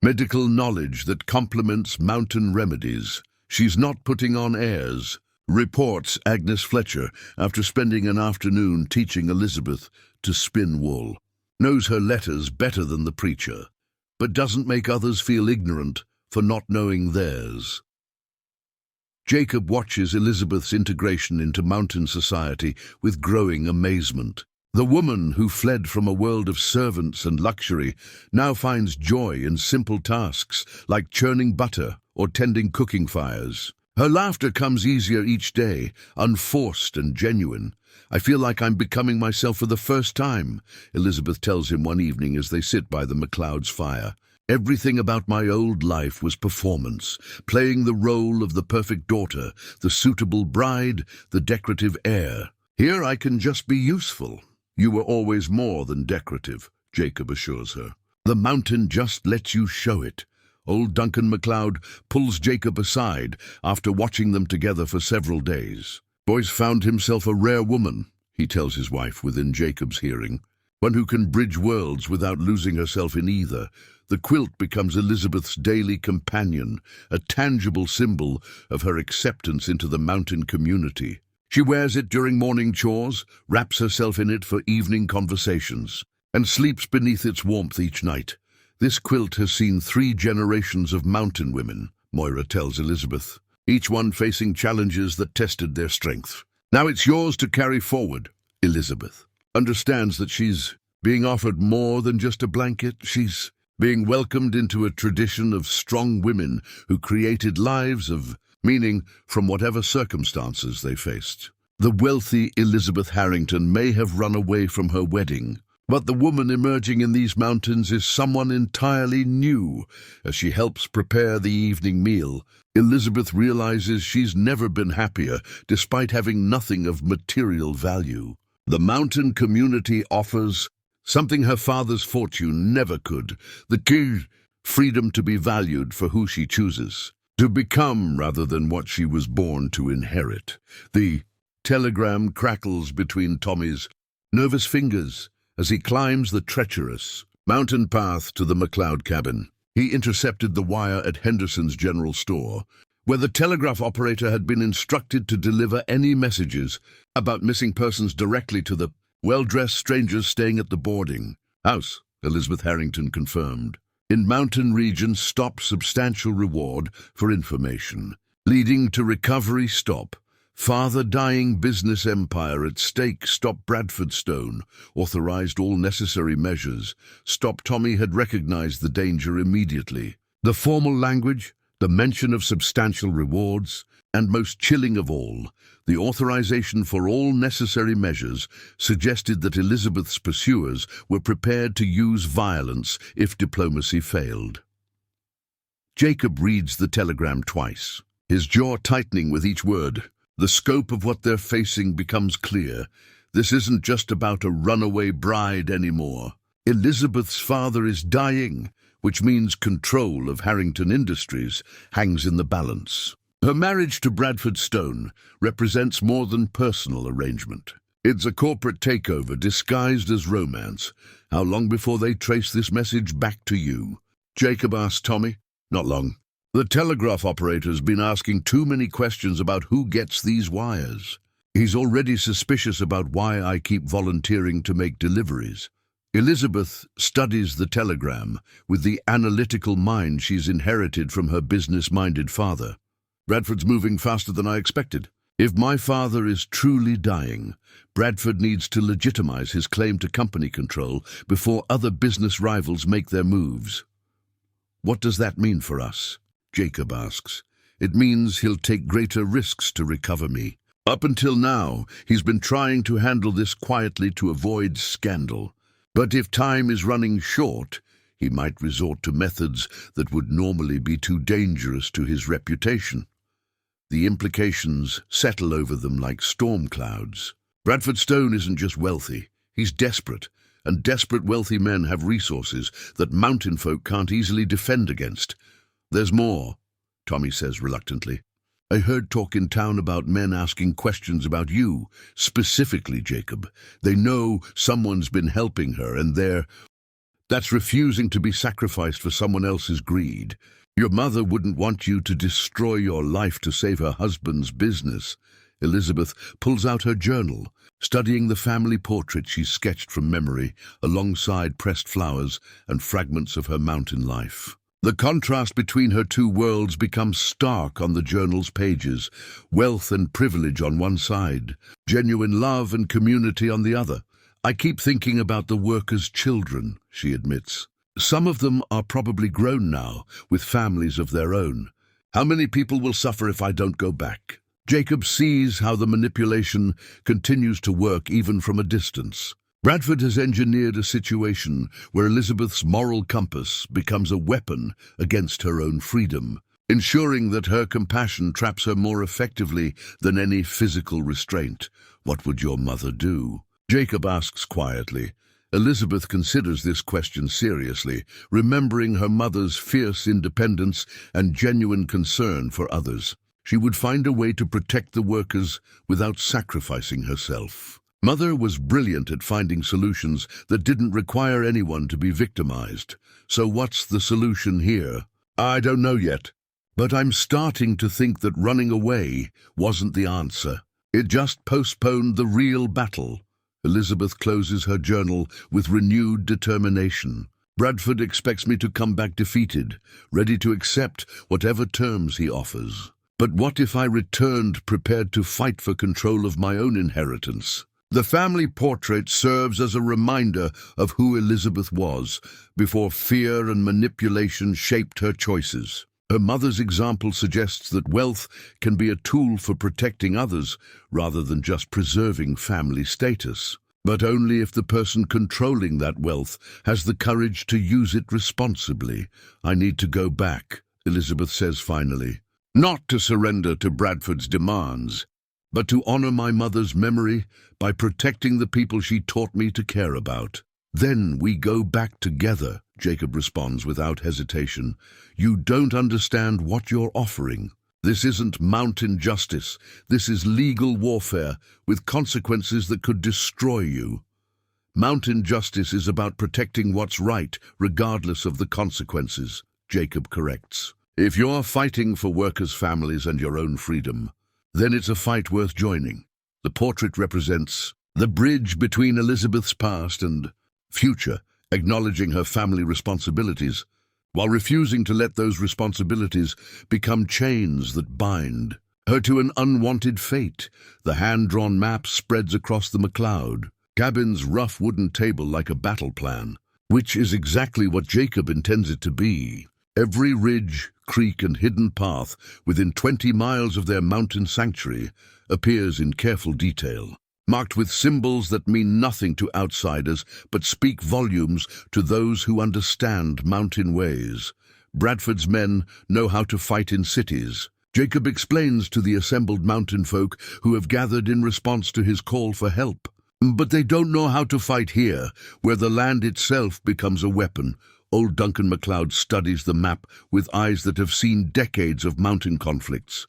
medical knowledge that complements mountain remedies. "She's not putting on airs," reports Agnes Fletcher after spending an afternoon teaching Elizabeth to spin wool. "Knows her letters better than the preacher, but doesn't make others feel ignorant for not knowing theirs." Jacob watches Elizabeth's integration into mountain society with growing amazement. The woman who fled from a world of servants and luxury now finds joy in simple tasks like churning butter or tending cooking fires. Her laughter comes easier each day, unforced and genuine. "I feel like I'm becoming myself for the first time," Elizabeth tells him one evening as they sit by the MacLeod's fire. "Everything about my old life was performance, playing the role of the perfect daughter, the suitable bride, the decorative heir. Here I can just be useful." "You were always more than decorative," Jacob assures her. "The mountain just lets you show it." Old Duncan MacLeod pulls Jacob aside after watching them together for several days. "Boy's found himself a rare woman," he tells his wife within Jacob's hearing. "One who can bridge worlds without losing herself in either." The quilt becomes Elizabeth's daily companion, a tangible symbol of her acceptance into the mountain community. She wears it during morning chores, wraps herself in it for evening conversations, and sleeps beneath its warmth each night. "This quilt has seen 3 generations of mountain women," Moira tells Elizabeth. each one facing challenges that tested their strength. Now it's yours to carry forward. Elizabeth understands that she's being offered more than just a blanket. She's being welcomed into a tradition of strong women who created lives of meaning from whatever circumstances they faced. The wealthy Elizabeth Harrington may have run away from her wedding, but the woman emerging in these mountains is someone entirely new. As she helps prepare the evening meal, Elizabeth realizes she's never been happier, despite having nothing of material value. The mountain community offers something her father's fortune never could: the key, freedom to be valued for who she chooses, to become rather than what she was born to inherit. The telegram crackles between Tommy's nervous fingers as he climbs the treacherous mountain path to the McLeod cabin. He intercepted the wire at Henderson's general store, where the telegraph operator had been instructed to deliver any messages about missing persons directly to the well-dressed strangers staying at the boarding house, Elizabeth Harrington confirmed. In mountain regions, stop substantial reward for information, leading to recovery. Stop father dying business empire at stake. Stop Bradford Stone authorized all necessary measures. Stop Tommy had recognized the danger immediately. The formal language, the mention of substantial rewards, and most chilling of all, the authorization for all necessary measures suggested that Elizabeth's pursuers were prepared to use violence if diplomacy failed. Jacob reads the telegram twice, his jaw tightening with each word. The scope of what they're facing becomes clear. This isn't just about a runaway bride anymore. Elizabeth's father is dying, which means control of Harrington Industries hangs in the balance. Her marriage to Bradford Stone represents more than personal arrangement. It's a corporate takeover disguised as romance. How long before they trace this message back to you? Jacob asked Tommy. Not long. The telegraph operator's been asking too many questions about who gets these wires. He's already suspicious about why I keep volunteering to make deliveries. Elizabeth studies the telegram with the analytical mind she's inherited from her business-minded father. Bradford's moving faster than I expected. If my father is truly dying, Bradford needs to legitimize his claim to company control before other business rivals make their moves. What does that mean for us? Jacob asks. It means he'll take greater risks to recover me. Up until now, he's been trying to handle this quietly to avoid scandal. But if time is running short, he might resort to methods that would normally be too dangerous to his reputation. The implications settle over them like storm clouds. Bradford Stone isn't just wealthy, he's desperate, and desperate wealthy men have resources that mountain folk can't easily defend against. There's more, Tommy says reluctantly. I heard talk in town about men asking questions about you, specifically, Jacob. They know someone's been helping her, and that's refusing to be sacrificed for someone else's greed. Your mother wouldn't want you to destroy your life to save her husband's business. Elizabeth pulls out her journal, studying the family portrait she sketched from memory, alongside pressed flowers and fragments of her mountain life. The contrast between her two worlds becomes stark on the journal's pages. Wealth and privilege on one side, genuine love and community on the other. I keep thinking about the workers' children, she admits. Some of them are probably grown now, with families of their own. How many people will suffer if I don't go back? Jacob sees how the manipulation continues to work even from a distance. Bradford has engineered a situation where Elizabeth's moral compass becomes a weapon against her own freedom, ensuring that her compassion traps her more effectively than any physical restraint. What would your mother do? Jacob asks quietly. Elizabeth considers this question seriously, remembering her mother's fierce independence and genuine concern for others. She would find a way to protect the workers without sacrificing herself. Mother was brilliant at finding solutions that didn't require anyone to be victimized. So what's the solution here? I don't know yet, but I'm starting to think that running away wasn't the answer. It just postponed the real battle. Elizabeth closes her journal with renewed determination. Bradford expects me to come back defeated, ready to accept whatever terms he offers. But what if I returned prepared to fight for control of my own inheritance? The family portrait serves as a reminder of who Elizabeth was before fear and manipulation shaped her choices. Her mother's example suggests that wealth can be a tool for protecting others rather than just preserving family status. But only if the person controlling that wealth has the courage to use it responsibly. I need to go back, Elizabeth says finally. Not to surrender to Bradford's demands, but to honor my mother's memory by protecting the people she taught me to care about. Then we go back together, Jacob responds without hesitation. You don't understand what you're offering. This isn't mountain justice. This is legal warfare with consequences that could destroy you. Mountain justice is about protecting what's right, regardless of the consequences, Jacob corrects. If you're fighting for workers' families and your own freedom, then it's a fight worth joining. The portrait represents the bridge between Elizabeth's past and future, acknowledging her family responsibilities, while refusing to let those responsibilities become chains that bind her to an unwanted fate. The hand-drawn map spreads across the MacLeod cabin's rough wooden table like a battle plan, which is exactly what Jacob intends it to be. Every ridge, creek, and hidden path within 20 miles of their mountain sanctuary appears in careful detail, marked with symbols that mean nothing to outsiders but speak volumes to those who understand mountain ways. Bradford's men know how to fight in cities. Jacob explains to the assembled mountain folk who have gathered in response to his call for help. But they don't know how to fight here, where the land itself becomes a weapon. Old Duncan MacLeod studies the map with eyes that have seen decades of mountain conflicts.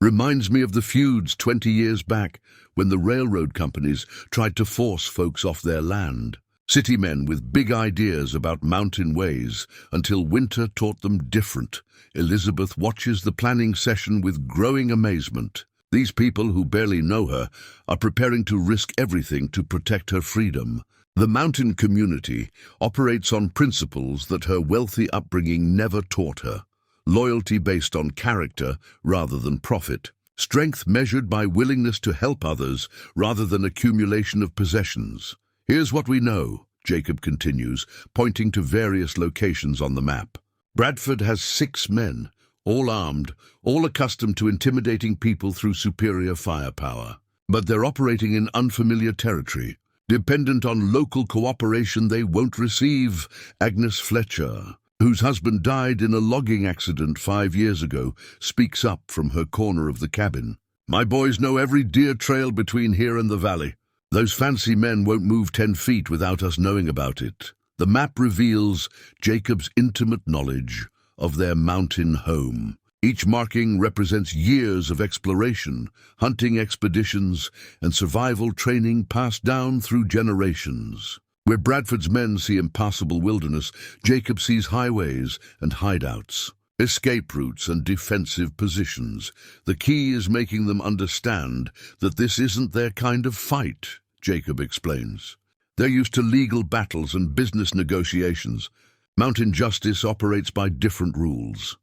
Reminds me of the feuds 20 years back when the railroad companies tried to force folks off their land. City men with big ideas about mountain ways until winter taught them different. Elizabeth watches the planning session with growing amazement. These people who barely know her are preparing to risk everything to protect her freedom. The mountain community operates on principles that her wealthy upbringing never taught her. Loyalty based on character rather than profit. Strength measured by willingness to help others rather than accumulation of possessions. Here's what we know, Jacob continues, pointing to various locations on the map. Bradford has 6 men, all armed, all accustomed to intimidating people through superior firepower. But they're operating in unfamiliar territory. Dependent on local cooperation they won't receive. Agnes Fletcher, whose husband died in a logging accident 5 years ago, speaks up from her corner of the cabin. My boys know every deer trail between here and the valley. Those fancy men won't move 10 feet without us knowing about it. The map reveals Jacob's intimate knowledge of their mountain home. Each marking represents years of exploration, hunting expeditions, and survival training passed down through generations. Where Bradford's men see impassable wilderness, Jacob sees highways and hideouts, escape routes and defensive positions. The key is making them understand that this isn't their kind of fight, Jacob explains. They're used to legal battles and business negotiations. Mountain justice operates by different rules.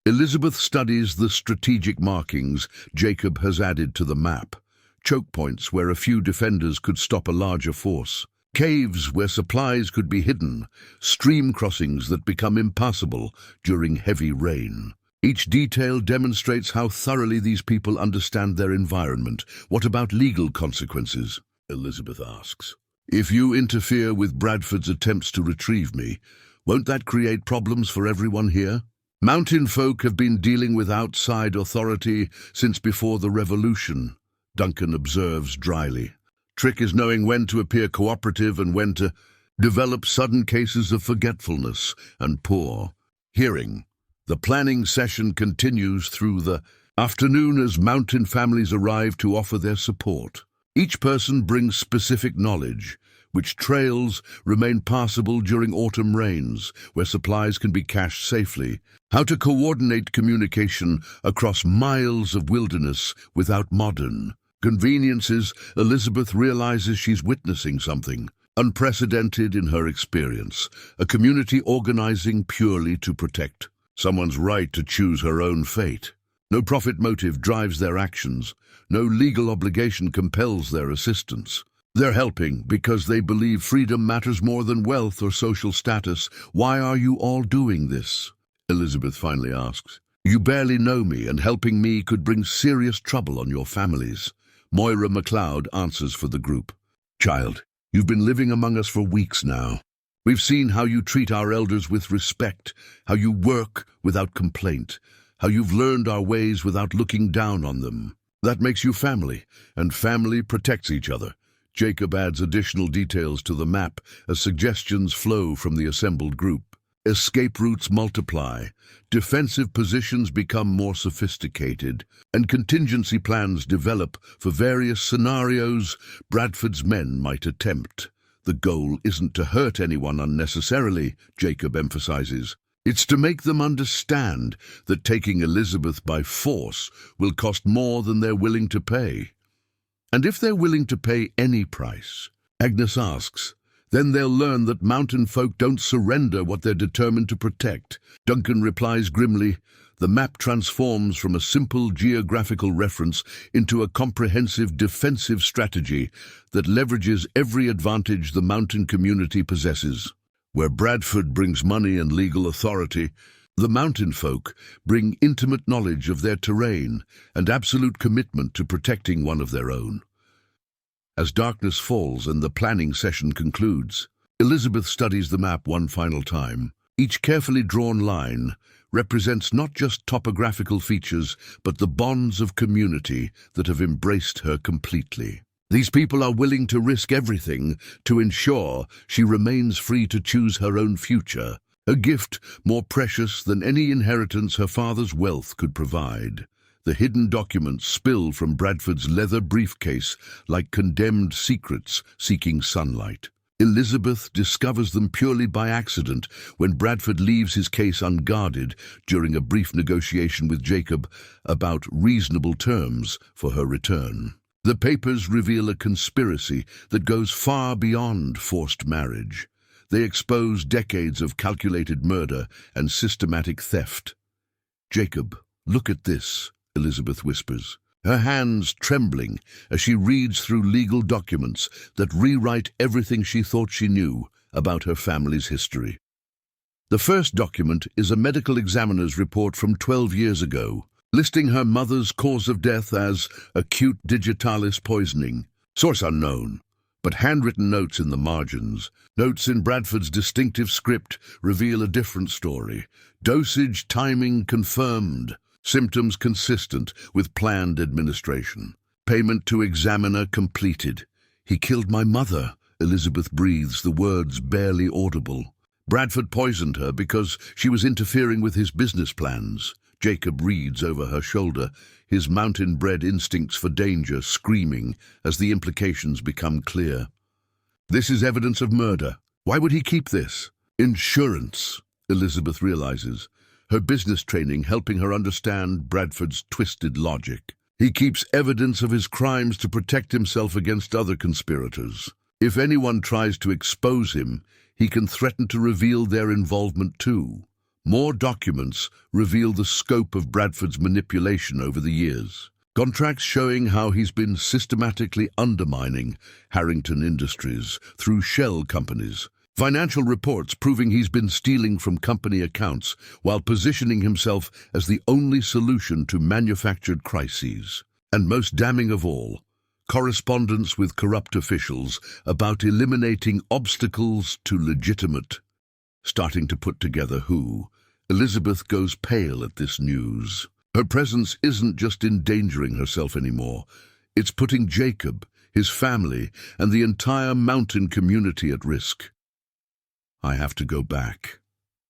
Elizabeth studies the strategic markings Jacob has added to the map. Choke points where a few defenders could stop a larger force. Caves where supplies could be hidden. Stream crossings that become impassable during heavy rain. Each detail demonstrates how thoroughly these people understand their environment. What about legal consequences? Elizabeth asks. If you interfere with Bradford's attempts to retrieve me, won't that create problems for everyone here? Mountain folk have been dealing with outside authority since before the revolution, Duncan observes dryly. Trick is knowing when to appear cooperative and when to develop sudden cases of forgetfulness and poor hearing. The planning session continues through the afternoon as mountain families arrive to offer their support. Each person brings specific knowledge, which trails remain passable during autumn rains, where supplies can be cached safely. How to coordinate communication across miles of wilderness without modern conveniences. Elizabeth realizes she's witnessing something unprecedented in her experience, a community organizing purely to protect someone's right to choose her own fate. No profit motive drives their actions. No legal obligation compels their assistance. They're helping because they believe freedom matters more than wealth or social status. Why are you all doing this? Elizabeth finally asks. You barely know me, and helping me could bring serious trouble on your families. Moira MacLeod answers for the group. Child, you've been living among us for weeks now. We've seen how you treat our elders with respect, how you work without complaint, how you've learned our ways without looking down on them. That makes you family, and family protects each other. Jacob adds additional details to the map as suggestions flow from the assembled group. Escape routes multiply, defensive positions become more sophisticated, and contingency plans develop for various scenarios Bradford's men might attempt. The goal isn't to hurt anyone unnecessarily, Jacob emphasizes. It's to make them understand that taking Elizabeth by force will cost more than they're willing to pay. And if they're willing to pay any price, Agnes asks, then they'll learn that mountain folk don't surrender what they're determined to protect. Duncan replies grimly, the map transforms from a simple geographical reference into a comprehensive defensive strategy that leverages every advantage the mountain community possesses. Where Bradford brings money and legal authority, the mountain folk bring intimate knowledge of their terrain and absolute commitment to protecting one of their own. As darkness falls and the planning session concludes, Elizabeth studies the map one final time. Each carefully drawn line represents not just topographical features, but the bonds of community that have embraced her completely. These people are willing to risk everything to ensure she remains free to choose her own future, a gift more precious than any inheritance her father's wealth could provide. The hidden documents spill from Bradford's leather briefcase like condemned secrets seeking sunlight. Elizabeth discovers them purely by accident when Bradford leaves his case unguarded during a brief negotiation with Jacob about reasonable terms for her return. The papers reveal a conspiracy that goes far beyond forced marriage. They expose decades of calculated murder and systematic theft. Jacob, look at this, Elizabeth whispers, her hands trembling as she reads through legal documents that rewrite everything she thought she knew about her family's history. The first document is a medical examiner's report from 12 years ago, listing her mother's cause of death as acute digitalis poisoning. Source unknown, but handwritten notes in the margins, notes in Bradford's distinctive script, reveal a different story. Dosage timing confirmed, symptoms consistent with planned administration. Payment to examiner completed. He killed my mother, Elizabeth breathes, the words barely audible. Bradford poisoned her because she was interfering with his business plans. Jacob reads over her shoulder, his mountain-bred instincts for danger screaming as the implications become clear. This is evidence of murder. Why would he keep this? Insurance, Elizabeth realizes, her business training helping her understand Bradford's twisted logic. He keeps evidence of his crimes to protect himself against other conspirators. If anyone tries to expose him, he can threaten to reveal their involvement too. More documents reveal the scope of Bradford's manipulation over the years. Contracts showing how he's been systematically undermining Harrington Industries through shell companies. Financial reports proving he's been stealing from company accounts while positioning himself as the only solution to manufactured crises. And most damning of all, correspondence with corrupt officials about eliminating obstacles to legitimate. Starting to put together who, Elizabeth goes pale at this news. Her presence isn't just endangering herself anymore. It's putting Jacob, his family, and the entire mountain community at risk. I have to go back,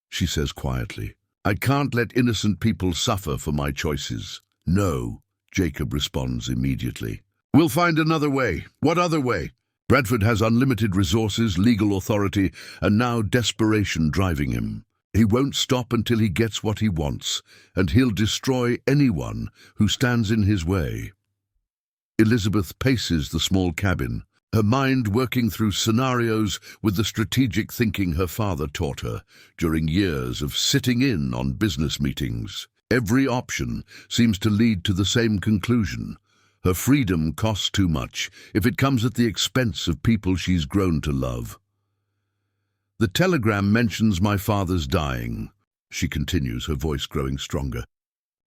she says quietly. I can't let innocent people suffer for my choices. No, Jacob responds immediately. We'll find another way. What other way? Bradford has unlimited resources, legal authority, and now desperation driving him. He won't stop until he gets what he wants, and he'll destroy anyone who stands in his way. Elizabeth paces the small cabin, her mind working through scenarios with the strategic thinking her father taught her during years of sitting in on business meetings. Every option seems to lead to the same conclusion. Her freedom costs too much if it comes at the expense of people she's grown to love. The telegram mentions my father's dying, she continues, her voice growing stronger.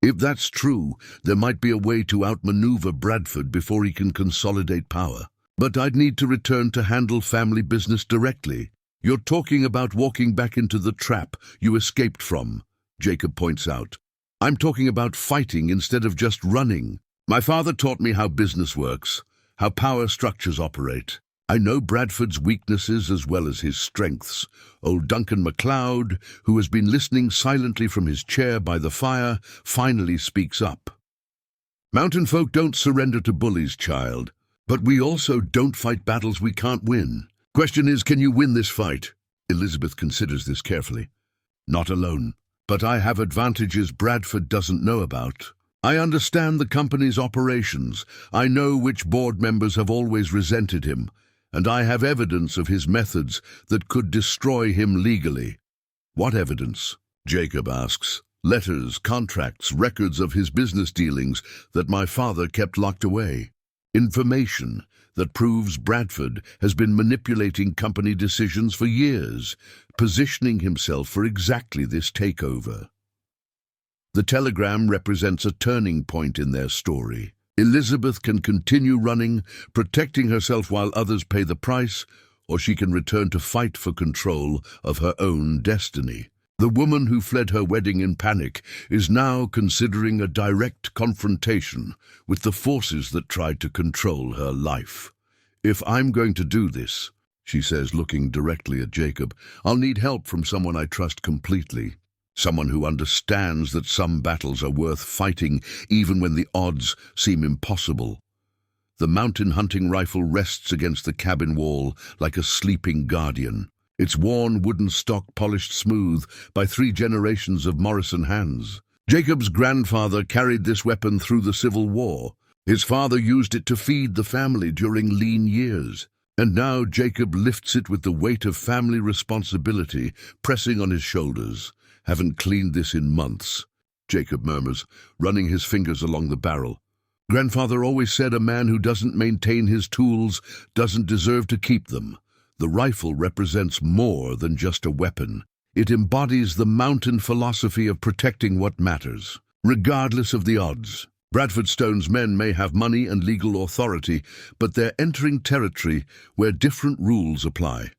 If that's true, there might be a way to outmaneuver Bradford before he can consolidate power. But I'd need to return to handle family business directly. You're talking about walking back into the trap you escaped from, Jacob points out. I'm talking about fighting instead of just running. My father taught me how business works, how power structures operate. I know Bradford's weaknesses as well as his strengths. Old Duncan MacLeod, who has been listening silently from his chair by the fire, finally speaks up. Mountain folk don't surrender to bullies, child. But we also don't fight battles we can't win. Question is, can you win this fight? Elizabeth considers this carefully. Not alone. But I have advantages Bradford doesn't know about. I understand the company's operations. I know which board members have always resented him. And I have evidence of his methods that could destroy him legally. What evidence? Jacob asks. Letters, contracts, records of his business dealings that my father kept locked away. Information that proves Bradford has been manipulating company decisions for years, positioning himself for exactly this takeover. The telegram represents a turning point in their story. Elizabeth can continue running, protecting herself while others pay the price, or she can return to fight for control of her own destiny. The woman who fled her wedding in panic is now considering a direct confrontation with the forces that tried to control her life. If I'm going to do this, she says, looking directly at Jacob, I'll need help from someone I trust completely. Someone who understands that some battles are worth fighting even when the odds seem impossible. The mountain hunting rifle rests against the cabin wall like a sleeping guardian. Its worn wooden stock polished smooth by 3 generations of Morrison hands. Jacob's grandfather carried this weapon through the Civil War. His father used it to feed the family during lean years. And now Jacob lifts it with the weight of family responsibility pressing on his shoulders. Haven't cleaned this in months, Jacob murmurs, running his fingers along the barrel. Grandfather always said a man who doesn't maintain his tools doesn't deserve to keep them. The rifle represents more than just a weapon. It embodies the mountain philosophy of protecting what matters, regardless of the odds. Bradford Stone's men may have money and legal authority, but they're entering territory where different rules apply.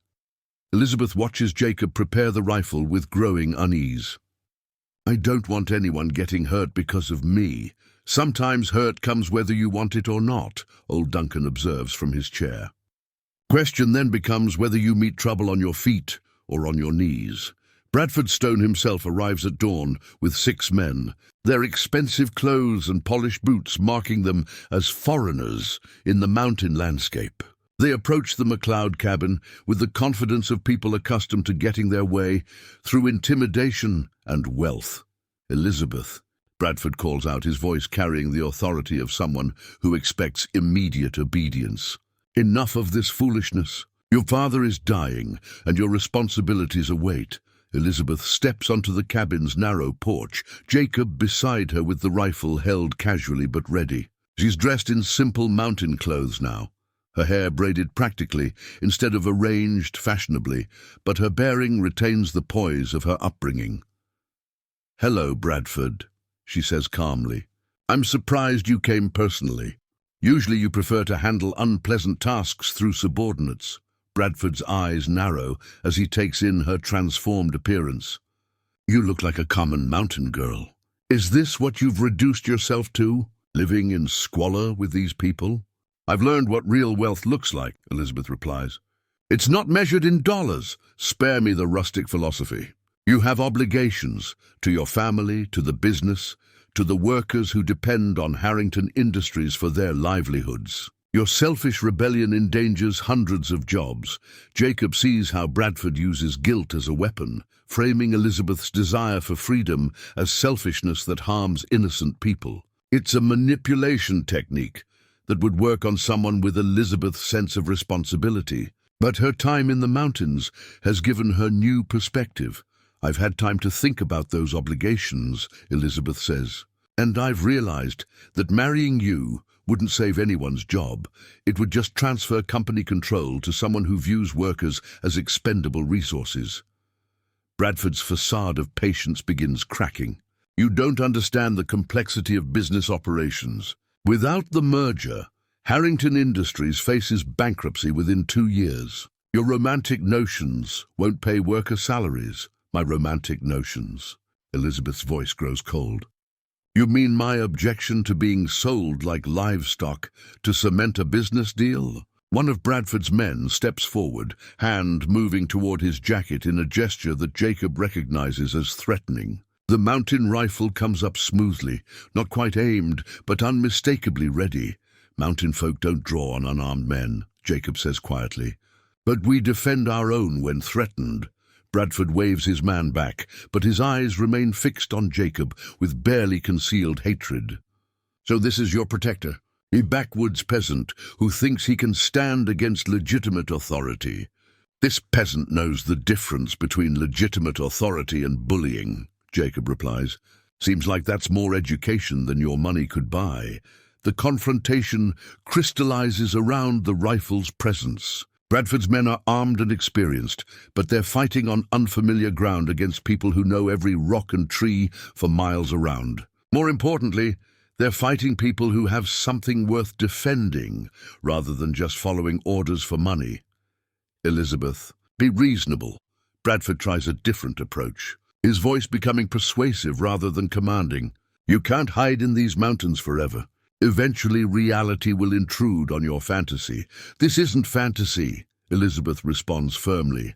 Elizabeth watches Jacob prepare the rifle with growing unease. I don't want anyone getting hurt because of me. Sometimes hurt comes whether you want it or not, old Duncan observes from his chair. Question then becomes whether you meet trouble on your feet or on your knees. Bradford Stone himself arrives at dawn with 6 men, their expensive clothes and polished boots marking them as foreigners in the mountain landscape. They approach the MacLeod cabin with the confidence of people accustomed to getting their way through intimidation and wealth. Elizabeth, Bradford calls out, his voice carrying the authority of someone who expects immediate obedience. Enough of this foolishness. Your father is dying, and your responsibilities await. Elizabeth steps onto the cabin's narrow porch, Jacob beside her with the rifle held casually but ready. She's dressed in simple mountain clothes now, her hair braided practically instead of arranged fashionably, but her bearing retains the poise of her upbringing. "Hello, Bradford," she says calmly. "I'm surprised you came personally. Usually you prefer to handle unpleasant tasks through subordinates." Bradford's eyes narrow as he takes in her transformed appearance. "You look like a common mountain girl. Is this what you've reduced yourself to, living in squalor with these people?" "I've learned what real wealth looks like," Elizabeth replies. "It's not measured in dollars. Spare me the rustic philosophy. You have obligations to your family, to the business, to the workers who depend on Harrington Industries for their livelihoods. Your selfish rebellion endangers hundreds of jobs." Jacob sees how Bradford uses guilt as a weapon, framing Elizabeth's desire for freedom as selfishness that harms innocent people. It's a manipulation technique that would work on someone with Elizabeth's sense of responsibility. But her time in the mountains has given her new perspective, I've had time to think about those obligations, Elizabeth says. And I've realized that marrying you wouldn't save anyone's job. It would just transfer company control to someone who views workers as expendable resources. Bradford's facade of patience begins cracking. You don't understand the complexity of business operations. Without the merger, Harrington Industries faces bankruptcy within 2 years. Your romantic notions won't pay worker salaries. My romantic notions. Elizabeth's voice grows cold. You mean my objection to being sold like livestock to cement a business deal? One of Bradford's men steps forward, hand moving toward his jacket in a gesture that Jacob recognizes as threatening. The mountain rifle comes up smoothly, not quite aimed, but unmistakably ready. Mountain folk don't draw on unarmed men, Jacob says quietly. But we defend our own when threatened. Bradford waves his man back, but his eyes remain fixed on Jacob with barely concealed hatred. So this is your protector, a backwoods peasant who thinks he can stand against legitimate authority. This peasant knows the difference between legitimate authority and bullying, Jacob replies. Seems like that's more education than your money could buy. The confrontation crystallizes around the rifle's presence. Bradford's men are armed and experienced, but they're fighting on unfamiliar ground against people who know every rock and tree for miles around. More importantly, they're fighting people who have something worth defending, rather than just following orders for money. Elizabeth, be reasonable. Bradford tries a different approach, his voice becoming persuasive rather than commanding. You can't hide in these mountains forever. Eventually, reality will intrude on your fantasy. This isn't fantasy, Elizabeth responds firmly.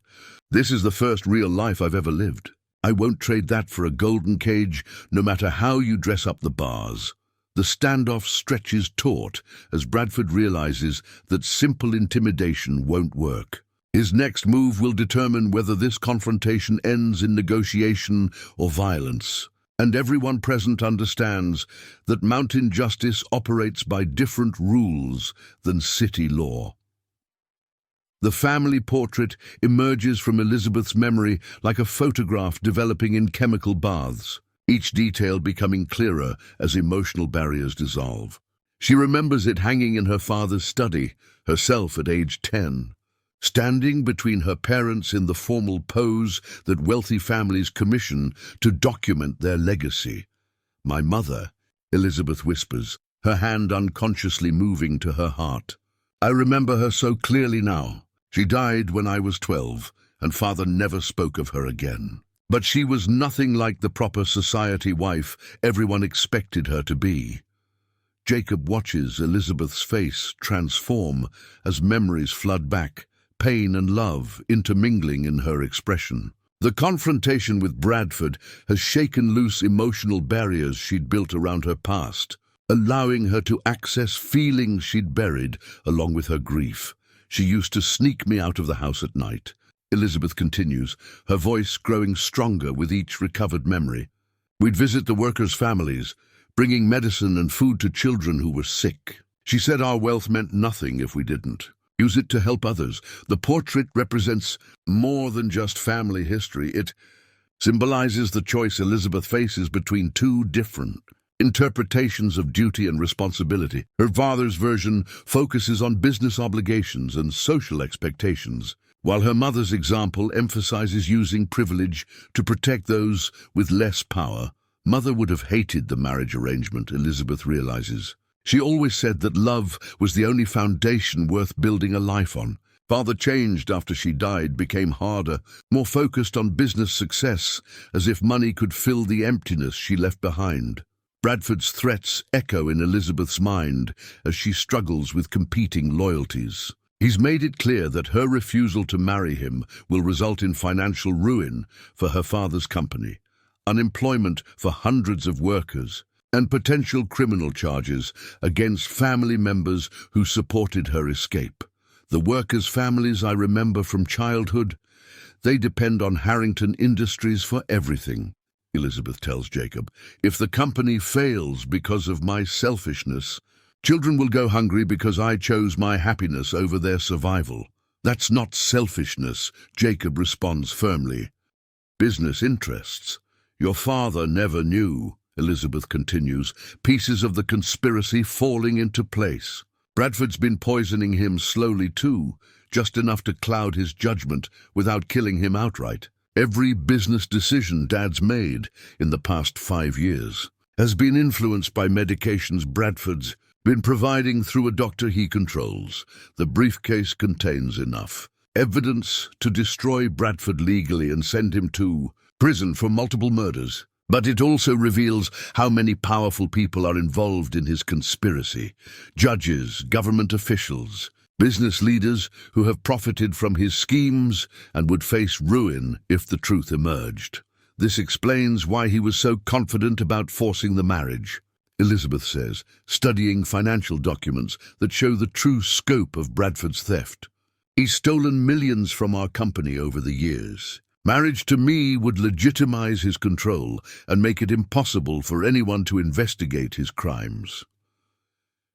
This is the first real life I've ever lived. I won't trade that for a golden cage, no matter how you dress up the bars. The standoff stretches taut as Bradford realizes that simple intimidation won't work. His next move will determine whether this confrontation ends in negotiation or violence. And everyone present understands that mountain justice operates by different rules than city law. The family portrait emerges from Elizabeth's memory like a photograph developing in chemical baths, each detail becoming clearer as emotional barriers dissolve. She remembers it hanging in her father's study, herself at age 10. Standing between her parents in the formal pose that wealthy families commission to document their legacy. My mother, Elizabeth whispers, her hand unconsciously moving to her heart. I remember her so clearly now. She died when I was 12, and father never spoke of her again. But she was nothing like the proper society wife everyone expected her to be. Jacob watches Elizabeth's face transform as memories flood back, pain and love intermingling in her expression. The confrontation with Bradford has shaken loose emotional barriers she'd built around her past, allowing her to access feelings she'd buried along with her grief. She used to sneak me out of the house at night. Elizabeth continues, her voice growing stronger with each recovered memory. We'd visit the workers' families, bringing medicine and food to children who were sick. She said our wealth meant nothing if we didn't. Use it to help others. The portrait represents more than just family history. It symbolizes the choice Elizabeth faces between two different interpretations of duty and responsibility. Her father's version focuses on business obligations and social expectations, while her mother's example emphasizes using privilege to protect those with less power. Mother would have hated the marriage arrangement, Elizabeth realizes. She always said that love was the only foundation worth building a life on. Father changed after she died, became harder, more focused on business success, as if money could fill the emptiness she left behind. Bradford's threats echo in Elizabeth's mind as she struggles with competing loyalties. He's made it clear that her refusal to marry him will result in financial ruin for her father's company, unemployment for hundreds of workers, and potential criminal charges against family members who supported her escape. The workers' families I remember from childhood, they depend on Harrington Industries for everything, Elizabeth tells Jacob. If the company fails because of my selfishness, children will go hungry because I chose my happiness over their survival. That's not selfishness, Jacob responds firmly. Business interests. Your father never knew, Elizabeth continues, pieces of the conspiracy falling into place. Bradford's been poisoning him slowly too, just enough to cloud his judgment without killing him outright. Every business decision Dad's made in the past 5 years has been influenced by medications Bradford's been providing through a doctor he controls. The briefcase contains enough evidence to destroy Bradford legally and send him to prison for multiple murders. But it also reveals how many powerful people are involved in his conspiracy. Judges, government officials, business leaders who have profited from his schemes and would face ruin if the truth emerged. This explains why he was so confident about forcing the marriage, Elizabeth says, studying financial documents that show the true scope of Bradford's theft. He's stolen millions from our company over the years. Marriage to me would legitimize his control and make it impossible for anyone to investigate his crimes.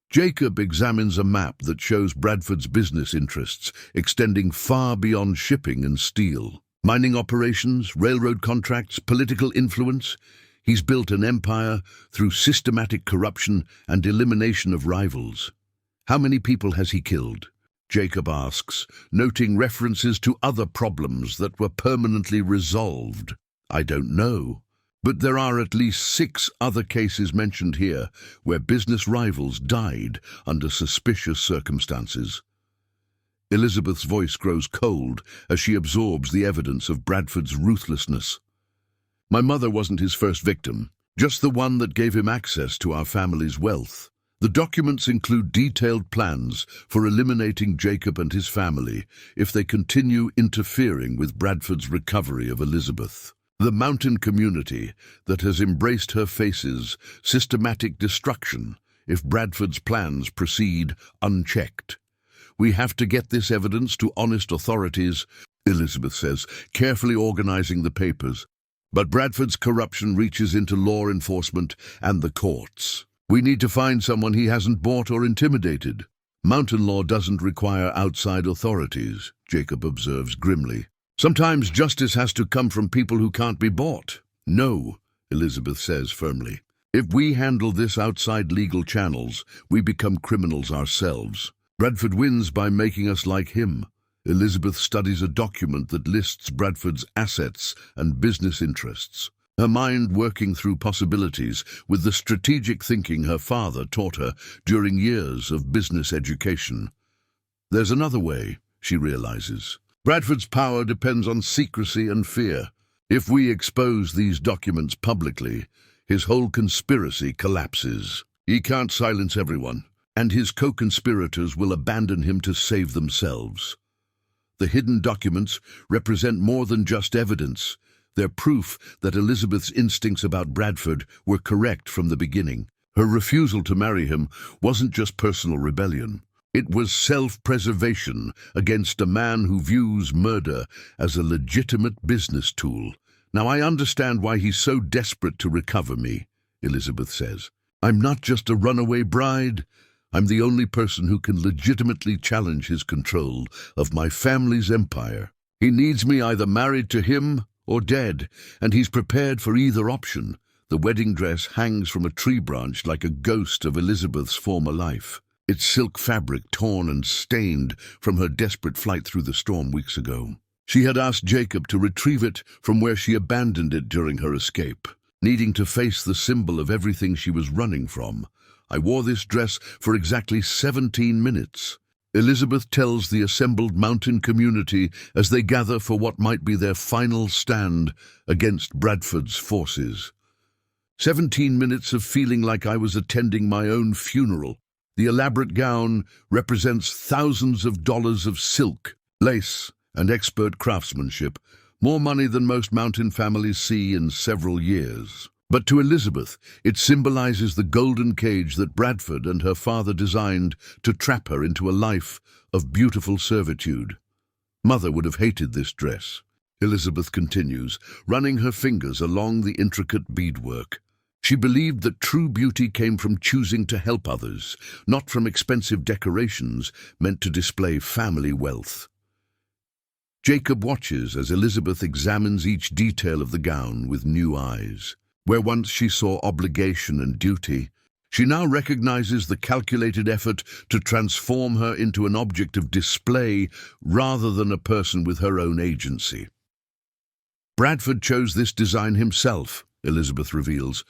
Jacob examines a map that shows Bradford's business interests extending far beyond shipping and steel. Mining operations, railroad contracts, political influence. He's built an empire through systematic corruption and elimination of rivals. How many people has he killed? Jacob asks, noting references to other problems that were permanently resolved. I don't know, but there are at least 6 other cases mentioned here where business rivals died under suspicious circumstances. Elizabeth's voice grows cold as she absorbs the evidence of Bradford's ruthlessness. My mother wasn't his first victim, just the one that gave him access to our family's wealth. The documents include detailed plans for eliminating Jacob and his family if they continue interfering with Bradford's recovery of Elizabeth. The mountain community that has embraced her faces systematic destruction if Bradford's plans proceed unchecked. We have to get this evidence to honest authorities, Elizabeth says, carefully organizing the papers. But Bradford's corruption reaches into law enforcement and the courts. We need to find someone he hasn't bought or intimidated. Mountain law doesn't require outside authorities, Jacob observes grimly. Sometimes justice has to come from people who can't be bought. No, Elizabeth says firmly. If we handle this outside legal channels, we become criminals ourselves. Bradford wins by making us like him. Elizabeth studies a document that lists Bradford's assets and business interests, her mind working through possibilities with the strategic thinking her father taught her during years of business education. There's another way, she realizes. Bradford's power depends on secrecy and fear. If we expose these documents publicly, his whole conspiracy collapses. He can't silence everyone, and his co-conspirators will abandon him to save themselves. The hidden documents represent more than just evidence. They're proof that Elizabeth's instincts about Bradford were correct from the beginning. Her refusal to marry him wasn't just personal rebellion. It was self-preservation against a man who views murder as a legitimate business tool. Now I understand why he's so desperate to recover me, Elizabeth says. I'm not just a runaway bride. I'm the only person who can legitimately challenge his control of my family's empire. He needs me either married to him or dead, and he's prepared for either option. The wedding dress hangs from a tree branch like a ghost of Elizabeth's former life, its silk fabric torn and stained from her desperate flight through the storm weeks ago. She had asked Jacob to retrieve it from where she abandoned it during her escape, needing to face the symbol of everything she was running from. I wore this dress for exactly 17 minutes. Elizabeth tells the assembled mountain community as they gather for what might be their final stand against Bradford's forces. 17 minutes of feeling like I was attending my own funeral. The elaborate gown represents thousands of dollars of silk, lace, and expert craftsmanship, more money than most mountain families see in several years. But to Elizabeth, it symbolizes the golden cage that Bradford and her father designed to trap her into a life of beautiful servitude. Mother would have hated this dress, Elizabeth continues, running her fingers along the intricate beadwork. She believed that true beauty came from choosing to help others, not from expensive decorations meant to display family wealth. Jacob watches as Elizabeth examines each detail of the gown with new eyes. Where once she saw obligation and duty, she now recognizes the calculated effort to transform her into an object of display rather than a person with her own agency. Bradford chose this design himself, Elizabeth reveals.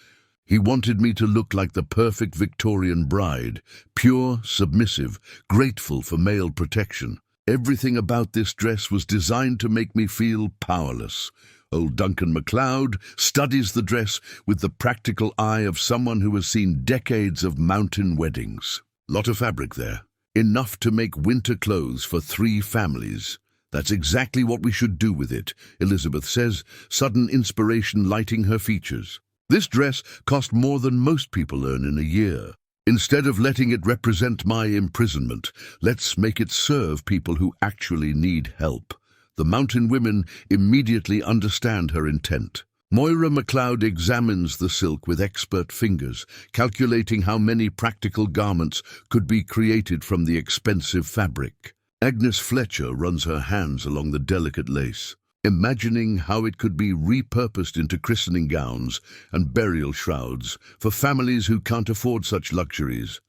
He wanted me to look like the perfect Victorian bride, pure, submissive, grateful for male protection. Everything about this dress was designed to make me feel powerless. Old Duncan MacLeod studies the dress with the practical eye of someone who has seen decades of mountain weddings. Lot of fabric there, enough to make winter clothes for 3 families. That's exactly what we should do with it, Elizabeth says, sudden inspiration lighting her features. This dress cost more than most people earn in a year. Instead of letting it represent my imprisonment, let's make it serve people who actually need help. The mountain women immediately understand her intent. Moira MacLeod examines the silk with expert fingers, calculating how many practical garments could be created from the expensive fabric. Agnes Fletcher runs her hands along the delicate lace, imagining how it could be repurposed into christening gowns and burial shrouds for families who can't afford such luxuries.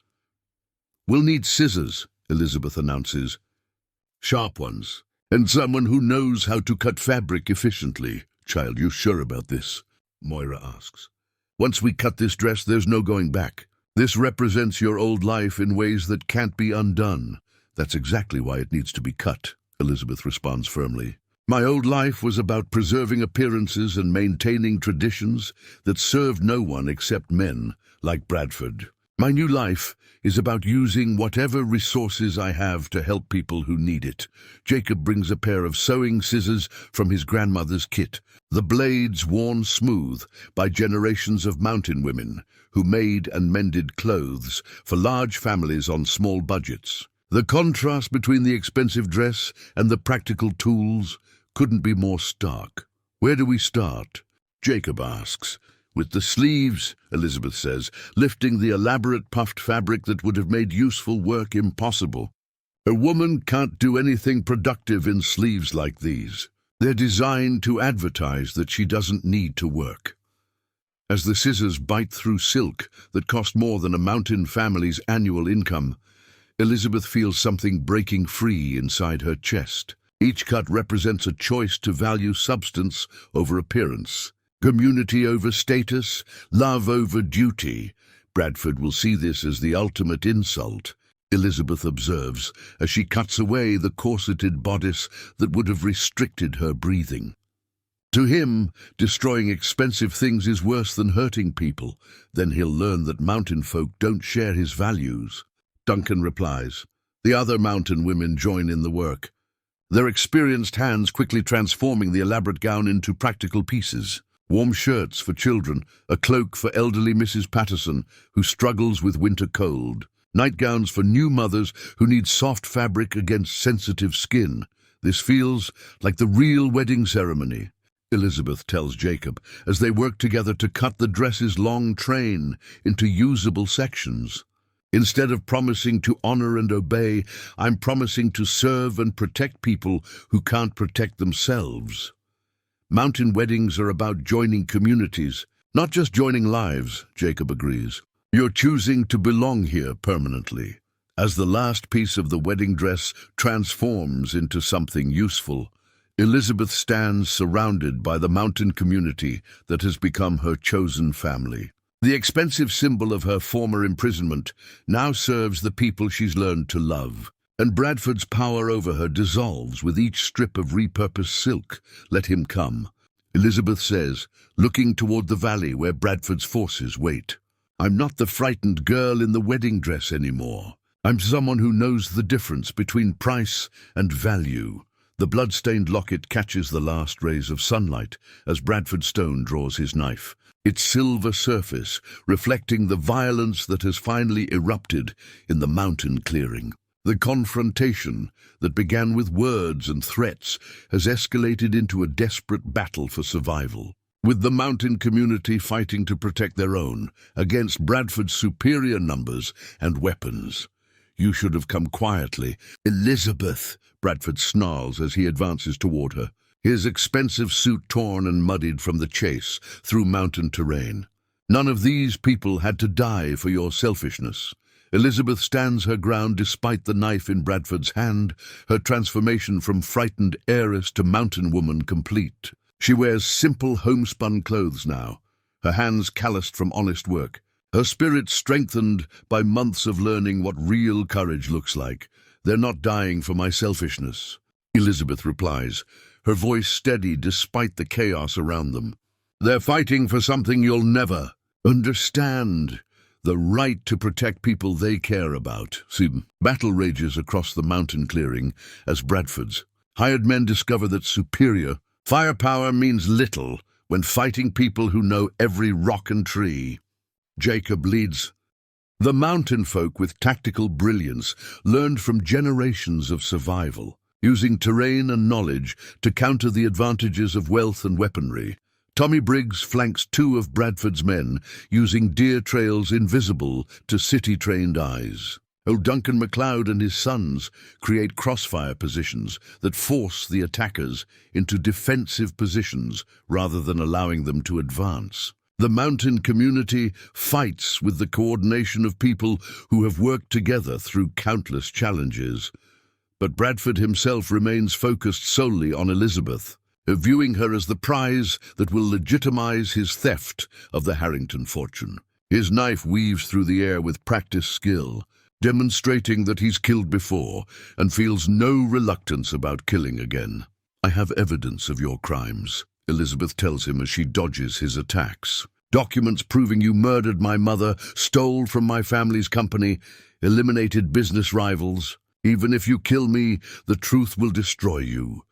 "We'll need scissors," Elizabeth announces. "Sharp ones. And someone who knows how to cut fabric efficiently." "Child, you sure about this?" Moira asks. "Once we cut this dress, there's no going back. This represents your old life in ways that can't be undone." "That's exactly why it needs to be cut," Elizabeth responds firmly. "My old life was about preserving appearances and maintaining traditions that served no one except men like Bradford. My new life is about using whatever resources I have to help people who need it." Jacob brings a pair of sewing scissors from his grandmother's kit, the blades worn smooth by generations of mountain women who made and mended clothes for large families on small budgets. The contrast between the expensive dress and the practical tools couldn't be more stark. "Where do we start?" Jacob asks. "With the sleeves," Elizabeth says, lifting the elaborate puffed fabric that would have made useful work impossible. "A woman can't do anything productive in sleeves like these. They're designed to advertise that she doesn't need to work." As the scissors bite through silk that cost more than a mountain family's annual income, Elizabeth feels something breaking free inside her chest. Each cut represents a choice to value substance over appearance, community over status, love over duty. Bradford will see this as the ultimate insult, Elizabeth observes, as she cuts away the corseted bodice that would have restricted her breathing. To him, destroying expensive things is worse than hurting people. Then he'll learn that mountain folk don't share his values. Duncan replies. The other mountain women join in the work, their experienced hands quickly transforming the elaborate gown into practical pieces. Warm shirts for children, a cloak for elderly Mrs. Patterson, who struggles with winter cold, nightgowns for new mothers who need soft fabric against sensitive skin. This feels like the real wedding ceremony, Elizabeth tells Jacob, as they work together to cut the dress's long train into usable sections. Instead of promising to honor and obey, I'm promising to serve and protect people who can't protect themselves. Mountain weddings are about joining communities, not just joining lives, Jacob agrees. You're choosing to belong here permanently. As the last piece of the wedding dress transforms into something useful, Elizabeth stands surrounded by the mountain community that has become her chosen family. The expensive symbol of her former imprisonment now serves the people she's learned to love, and Bradford's power over her dissolves with each strip of repurposed silk. Let him come, Elizabeth says, looking toward the valley where Bradford's forces wait. I'm not the frightened girl in the wedding dress anymore. I'm someone who knows the difference between price and value. The blood-stained locket catches the last rays of sunlight as Bradford Stone draws his knife, its silver surface reflecting the violence that has finally erupted in the mountain clearing. The confrontation that began with words and threats has escalated into a desperate battle for survival, with the mountain community fighting to protect their own against Bradford's superior numbers and weapons. You should have come quietly. Elizabeth, Bradford snarls as he advances toward her, his expensive suit torn and muddied from the chase through mountain terrain. None of these people had to die for your selfishness. Elizabeth stands her ground despite the knife in Bradford's hand, her transformation from frightened heiress to mountain woman complete. She wears simple homespun clothes now, her hands calloused from honest work, her spirit strengthened by months of learning what real courage looks like. They're not dying for my selfishness, Elizabeth replies, her voice steady despite the chaos around them. They're fighting for something you'll never understand. The right to protect people they care about. Battle rages across the mountain clearing as Bradford's hired men discover that superior firepower means little when fighting people who know every rock and tree. Jacob leads. The mountain folk with tactical brilliance learned from generations of survival, using terrain and knowledge to counter the advantages of wealth and weaponry. Tommy Briggs flanks two of Bradford's men, using deer trails invisible to city-trained eyes. Old Duncan MacLeod and his sons create crossfire positions that force the attackers into defensive positions rather than allowing them to advance. The mountain community fights with the coordination of people who have worked together through countless challenges. But Bradford himself remains focused solely on Elizabeth, viewing her as the prize that will legitimize his theft of the Harrington fortune. His knife weaves through the air with practiced skill, demonstrating that he's killed before and feels no reluctance about killing again. I have evidence of your crimes, Elizabeth tells him as she dodges his attacks. Documents proving you murdered my mother, stole from my family's company, eliminated business rivals. Even if you kill me, the truth will destroy you.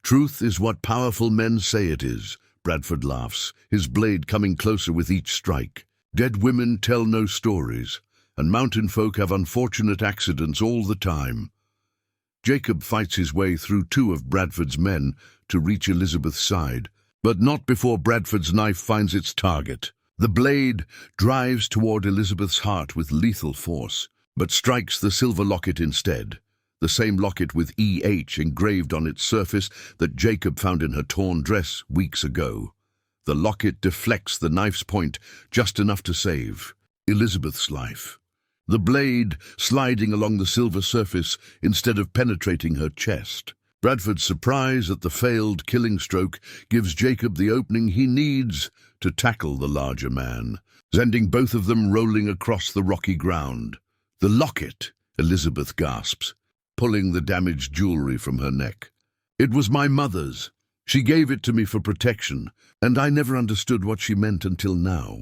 Truth is what powerful men say it is, Bradford laughs, his blade coming closer with each strike. Dead women tell no stories, and mountain folk have unfortunate accidents all the time. Jacob fights his way through two of Bradford's men to reach Elizabeth's side, but not before Bradford's knife finds its target. The blade drives toward Elizabeth's heart with lethal force, but strikes the silver locket instead. The same locket with EH engraved on its surface that Jacob found in her torn dress weeks ago. The locket deflects the knife's point just enough to save Elizabeth's life. The blade sliding along the silver surface instead of penetrating her chest. Bradford's surprise at the failed killing stroke gives Jacob the opening he needs to tackle the larger man, sending both of them rolling across the rocky ground. The locket, Elizabeth gasps, pulling the damaged jewelry from her neck. It was my mother's. She gave it to me for protection, and I never understood what she meant until now.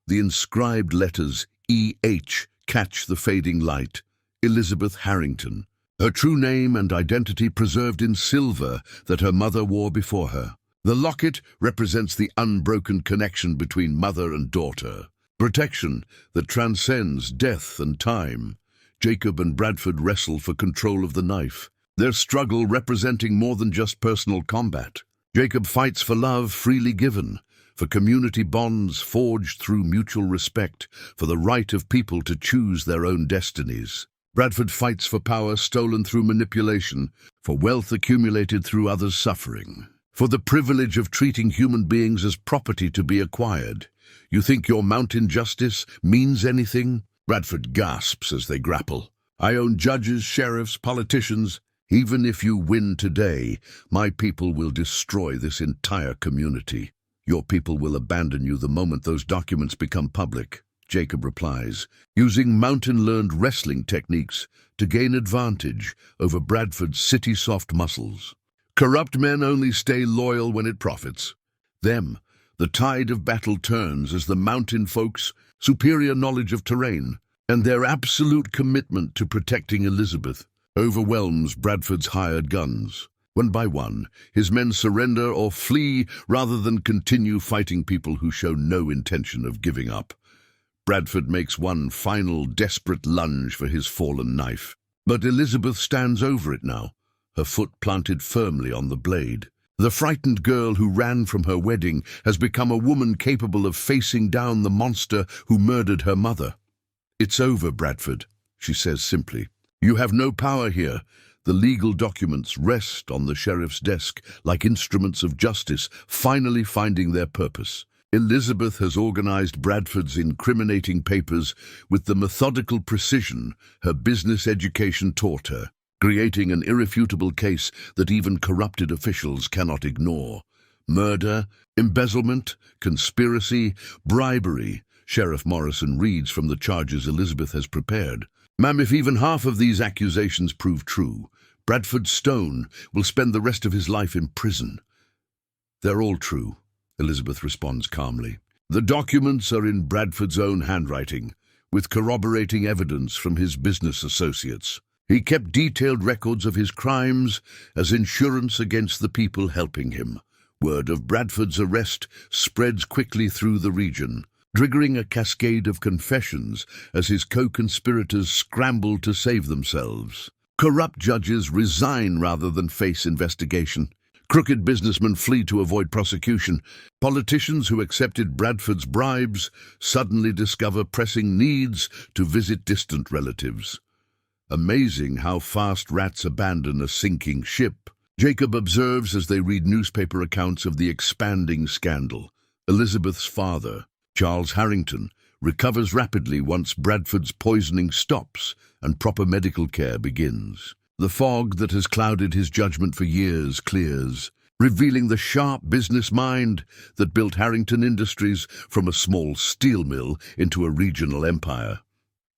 The inscribed letters EH catch the fading light. Elizabeth Harrington. Her true name and identity preserved in silver that her mother wore before her. The locket represents the unbroken connection between mother and daughter. Protection that transcends death and time. Jacob and Bradford wrestle for control of the knife, their struggle representing more than just personal combat. Jacob fights for love freely given, for community bonds forged through mutual respect, for the right of people to choose their own destinies. Bradford fights for power stolen through manipulation, for wealth accumulated through others' suffering, for the privilege of treating human beings as property to be acquired. You think your mountain justice means anything? Bradford gasps as they grapple. I own judges, sheriffs, politicians. Even if you win today, my people will destroy this entire community. Your people will abandon you the moment those documents become public, Jacob replies, using mountain-learned wrestling techniques to gain advantage over Bradford's city-soft muscles. Corrupt men only stay loyal when it profits them. The tide of battle turns as the mountain folks' superior knowledge of terrain and their absolute commitment to protecting Elizabeth overwhelms Bradford's hired guns. One by one, his men surrender or flee rather than continue fighting people who show no intention of giving up. Bradford makes one final desperate lunge for his fallen knife, but Elizabeth stands over it now, her foot planted firmly on the blade. The frightened girl who ran from her wedding has become a woman capable of facing down the monster who murdered her mother. It's over, Bradford, she says simply. "You have no power here." The legal documents rest on the sheriff's desk like instruments of justice, finally finding their purpose. Elizabeth has organized Bradford's incriminating papers with the methodical precision her business education taught her, creating an irrefutable case that even corrupted officials cannot ignore. Murder, embezzlement, conspiracy, bribery. Sheriff Morrison reads from the charges Elizabeth has prepared. "Ma'am, if even half of these accusations prove true, Bradford Stone will spend the rest of his life in prison." "They're all true," Elizabeth responds calmly. "The documents are in Bradford's own handwriting, with corroborating evidence from his business associates. He kept detailed records of his crimes as insurance against the people helping him. Word of Bradford's arrest spreads quickly through the region, triggering a cascade of confessions as his co-conspirators scramble to save themselves. Corrupt judges resign rather than face investigation. Crooked businessmen flee to avoid prosecution. Politicians who accepted Bradford's bribes suddenly discover pressing needs to visit distant relatives. Amazing how fast rats abandon a sinking ship," Jacob observes as they read newspaper accounts of the expanding scandal. Elizabeth's father, Charles Harrington, recovers rapidly once Bradford's poisoning stops and proper medical care begins. The fog that has clouded his judgment for years clears, revealing the sharp business mind that built Harrington Industries from a small steel mill into a regional empire.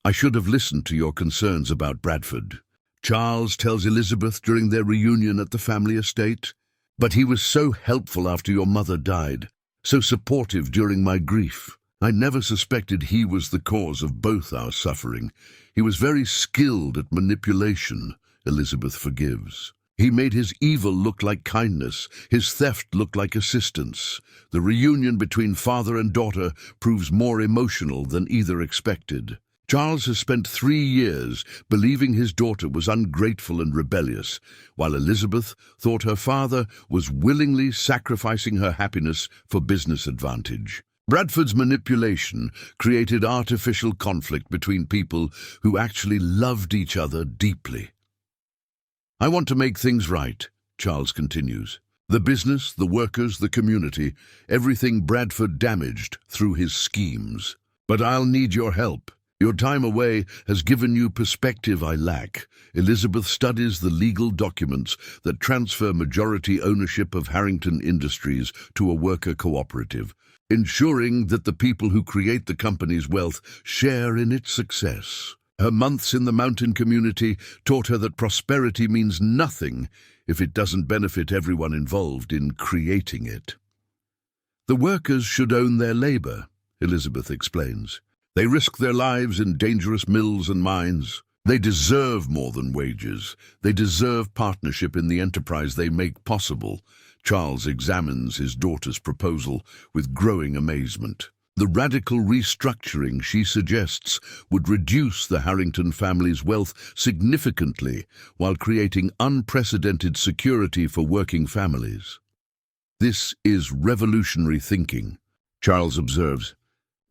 "I should have listened to your concerns about Bradford," Charles tells Elizabeth during their reunion at the family estate. "But he was so helpful after your mother died, so supportive during my grief. I never suspected he was the cause of both our suffering. He was very skilled at manipulation," Elizabeth forgives. "He made his evil look like kindness, his theft look like assistance. The reunion between father and daughter proves more emotional than either expected." Charles has spent 3 years believing his daughter was ungrateful and rebellious, while Elizabeth thought her father was willingly sacrificing her happiness for business advantage. Bradford's manipulation created artificial conflict between people who actually loved each other deeply. "I want to make things right," Charles continues. "The business, the workers, the community, everything Bradford damaged through his schemes. But I'll need your help. Your time away has given you perspective I lack." Elizabeth studies the legal documents that transfer majority ownership of Harrington Industries to a worker cooperative, ensuring that the people who create the company's wealth share in its success. Her months in the mountain community taught her that prosperity means nothing if it doesn't benefit everyone involved in creating it. "The workers should own their labor," Elizabeth explains. "They risk their lives in dangerous mills and mines. They deserve more than wages. They deserve partnership in the enterprise they make possible." Charles examines his daughter's proposal with growing amazement. The radical restructuring she suggests would reduce the Harrington family's wealth significantly while creating unprecedented security for working families. "This is revolutionary thinking," Charles observes.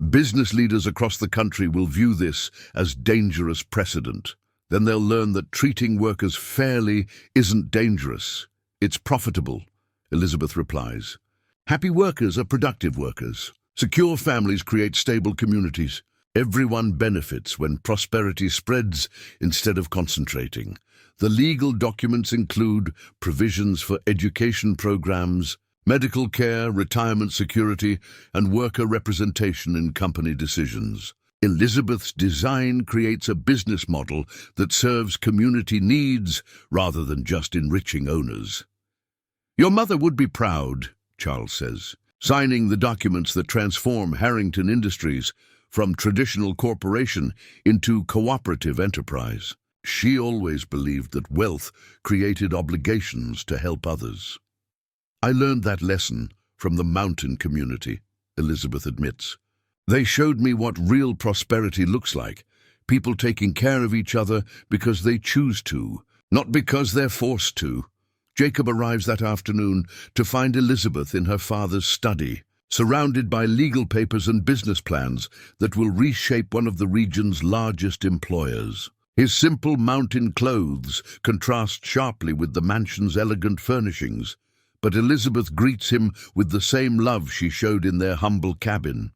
"Business leaders across the country will view this as dangerous precedent. Then they'll learn that treating workers fairly isn't dangerous. It's profitable," Elizabeth replies. "Happy workers are productive workers. Secure families create stable communities. Everyone benefits when prosperity spreads instead of concentrating." The legal documents include provisions for education programs, medical care, retirement security, and worker representation in company decisions. Elizabeth's design creates a business model that serves community needs rather than just enriching owners. "Your mother would be proud," Charles says, signing the documents that transform Harrington Industries from traditional corporation into cooperative enterprise. She always believed that wealth created obligations to help others. "I learned that lesson from the mountain community," Elizabeth admits. "They showed me what real prosperity looks like, people taking care of each other because they choose to, not because they're forced to." Jacob arrives that afternoon to find Elizabeth in her father's study, surrounded by legal papers and business plans that will reshape one of the region's largest employers. His simple mountain clothes contrast sharply with the mansion's elegant furnishings, but Elizabeth greets him with the same love she showed in their humble cabin.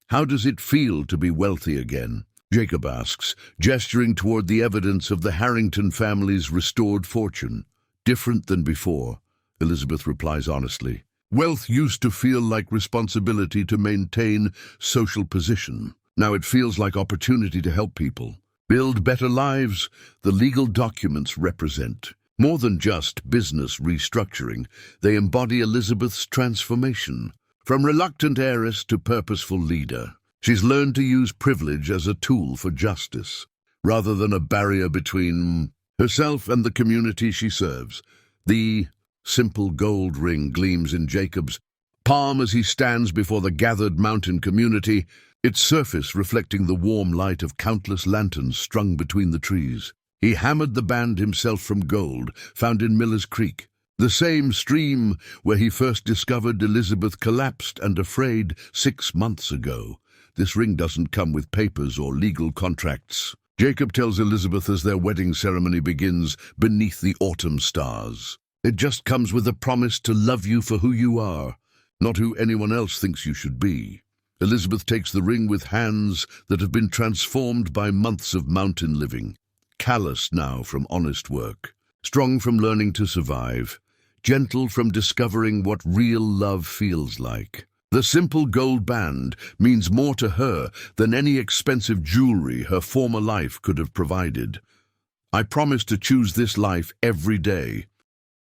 "How does it feel to be wealthy again?" Jacob asks, gesturing toward the evidence of the Harrington family's restored fortune. "Different than before," Elizabeth replies honestly. "Wealth used to feel like responsibility to maintain social position. Now it feels like opportunity to help people build better lives." The legal documents represent more than just business restructuring. They embody Elizabeth's transformation. From reluctant heiress to purposeful leader, she's learned to use privilege as a tool for justice, rather than a barrier between herself and the community she serves. The simple gold ring gleams in Jacob's palm as he stands before the gathered mountain community, its surface reflecting the warm light of countless lanterns strung between the trees. He hammered the band himself from gold, found in Miller's Creek, the same stream where he first discovered Elizabeth collapsed and afraid 6 months ago. This ring doesn't come with papers or legal contracts. Jacob tells Elizabeth as their wedding ceremony begins beneath the autumn stars. It just comes with a promise to love you for who you are, not who anyone else thinks you should be. Elizabeth takes the ring with hands that have been transformed by months of mountain living, calloused now from honest work, strong from learning to survive, gentle from discovering what real love feels like. The simple gold band means more to her than any expensive jewelry her former life could have provided. "I promise to choose this life every day,"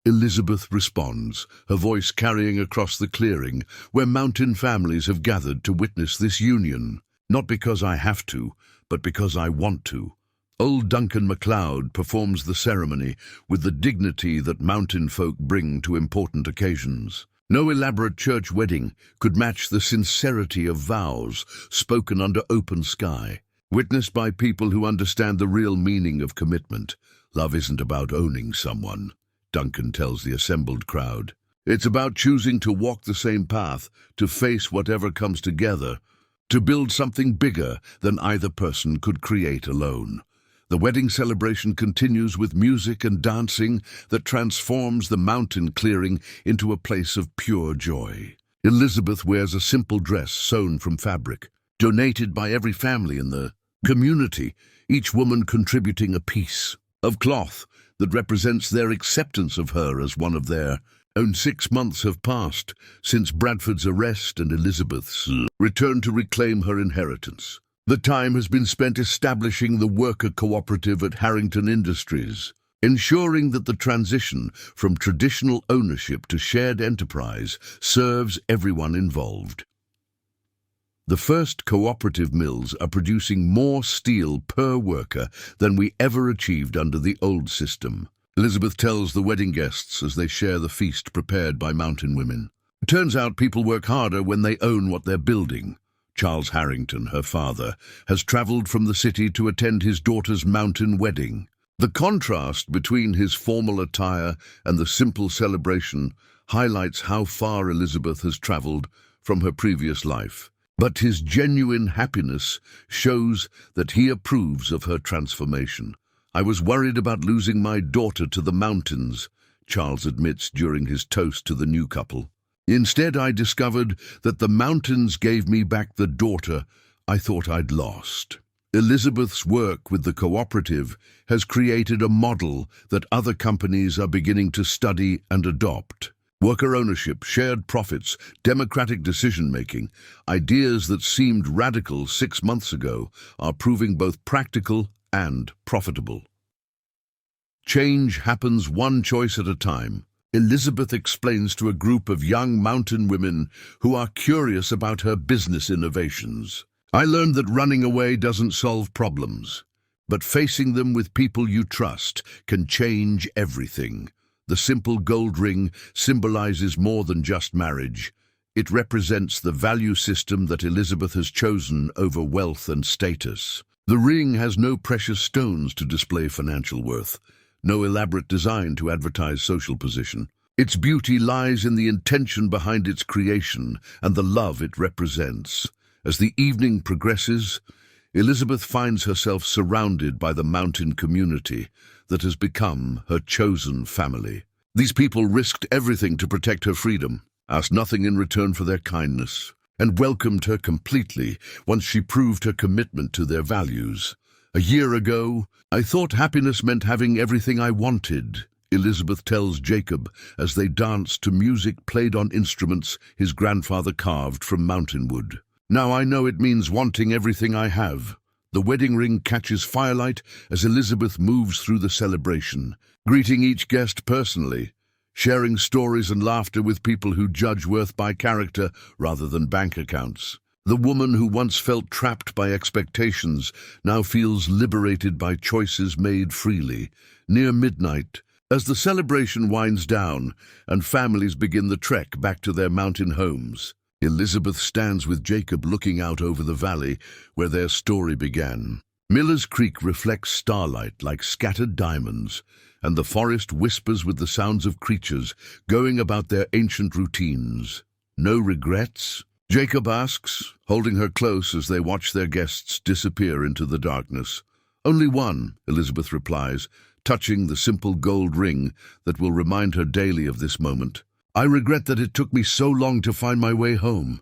Elizabeth responds, her voice carrying across the clearing where mountain families have gathered to witness this union. "Not because I have to, but because I want to." Old Duncan MacLeod performs the ceremony with the dignity that mountain folk bring to important occasions. No elaborate church wedding could match the sincerity of vows spoken under open sky, witnessed by people who understand the real meaning of commitment. "Love isn't about owning someone," Duncan tells the assembled crowd. "It's about choosing to walk the same path, to face whatever comes together, to build something bigger than either person could create alone." The wedding celebration continues with music and dancing that transforms the mountain clearing into a place of pure joy. Elizabeth wears a simple dress sewn from fabric, donated by every family in the community, each woman contributing a piece of cloth that represents their acceptance of her as one of their own. 6 months have passed since Bradford's arrest and Elizabeth's return to reclaim her inheritance. The time has been spent establishing the worker cooperative at Harrington Industries, ensuring that the transition from traditional ownership to shared enterprise serves everyone involved. The first cooperative mills are producing more steel per worker than we ever achieved under the old system, Elizabeth tells the wedding guests as they share the feast prepared by mountain women. It turns out people work harder when they own what they're building. Charles Harrington, her father, has traveled from the city to attend his daughter's mountain wedding. The contrast between his formal attire and the simple celebration highlights how far Elizabeth has traveled from her previous life. But his genuine happiness shows that he approves of her transformation. "I was worried about losing my daughter to the mountains," Charles admits during his toast to the new couple. "Instead, I discovered that the mountains gave me back the daughter I thought I'd lost." Elizabeth's work with the cooperative has created a model that other companies are beginning to study and adopt. Worker ownership, shared profits, democratic decision-making, ideas that seemed radical 6 months ago, are proving both practical and profitable. Change happens one choice at a time. Elizabeth explains to a group of young mountain women who are curious about her business innovations. "I learned that running away doesn't solve problems, but facing them with people you trust can change everything." The simple gold ring symbolizes more than just marriage. It represents the value system that Elizabeth has chosen over wealth and status. The ring has no precious stones to display financial worth, no elaborate design to advertise social position. Its beauty lies in the intention behind its creation and the love it represents. As the evening progresses, Elizabeth finds herself surrounded by the mountain community that has become her chosen family. These people risked everything to protect her freedom, asked nothing in return for their kindness, and welcomed her completely once she proved her commitment to their values. "A year ago, I thought happiness meant having everything I wanted," Elizabeth tells Jacob as they dance to music played on instruments his grandfather carved from mountain wood. "Now I know it means wanting everything I have." The wedding ring catches firelight as Elizabeth moves through the celebration, greeting each guest personally, sharing stories and laughter with people who judge worth by character rather than bank accounts. The woman who once felt trapped by expectations now feels liberated by choices made freely. Near midnight, as the celebration winds down and families begin the trek back to their mountain homes, Elizabeth stands with Jacob looking out over the valley where their story began. Miller's Creek reflects starlight like scattered diamonds, and the forest whispers with the sounds of creatures going about their ancient routines. "No regrets?" Jacob asks, holding her close as they watch their guests disappear into the darkness. "Only one," Elizabeth replies, touching the simple gold ring that will remind her daily of this moment. "I regret that it took me so long to find my way home."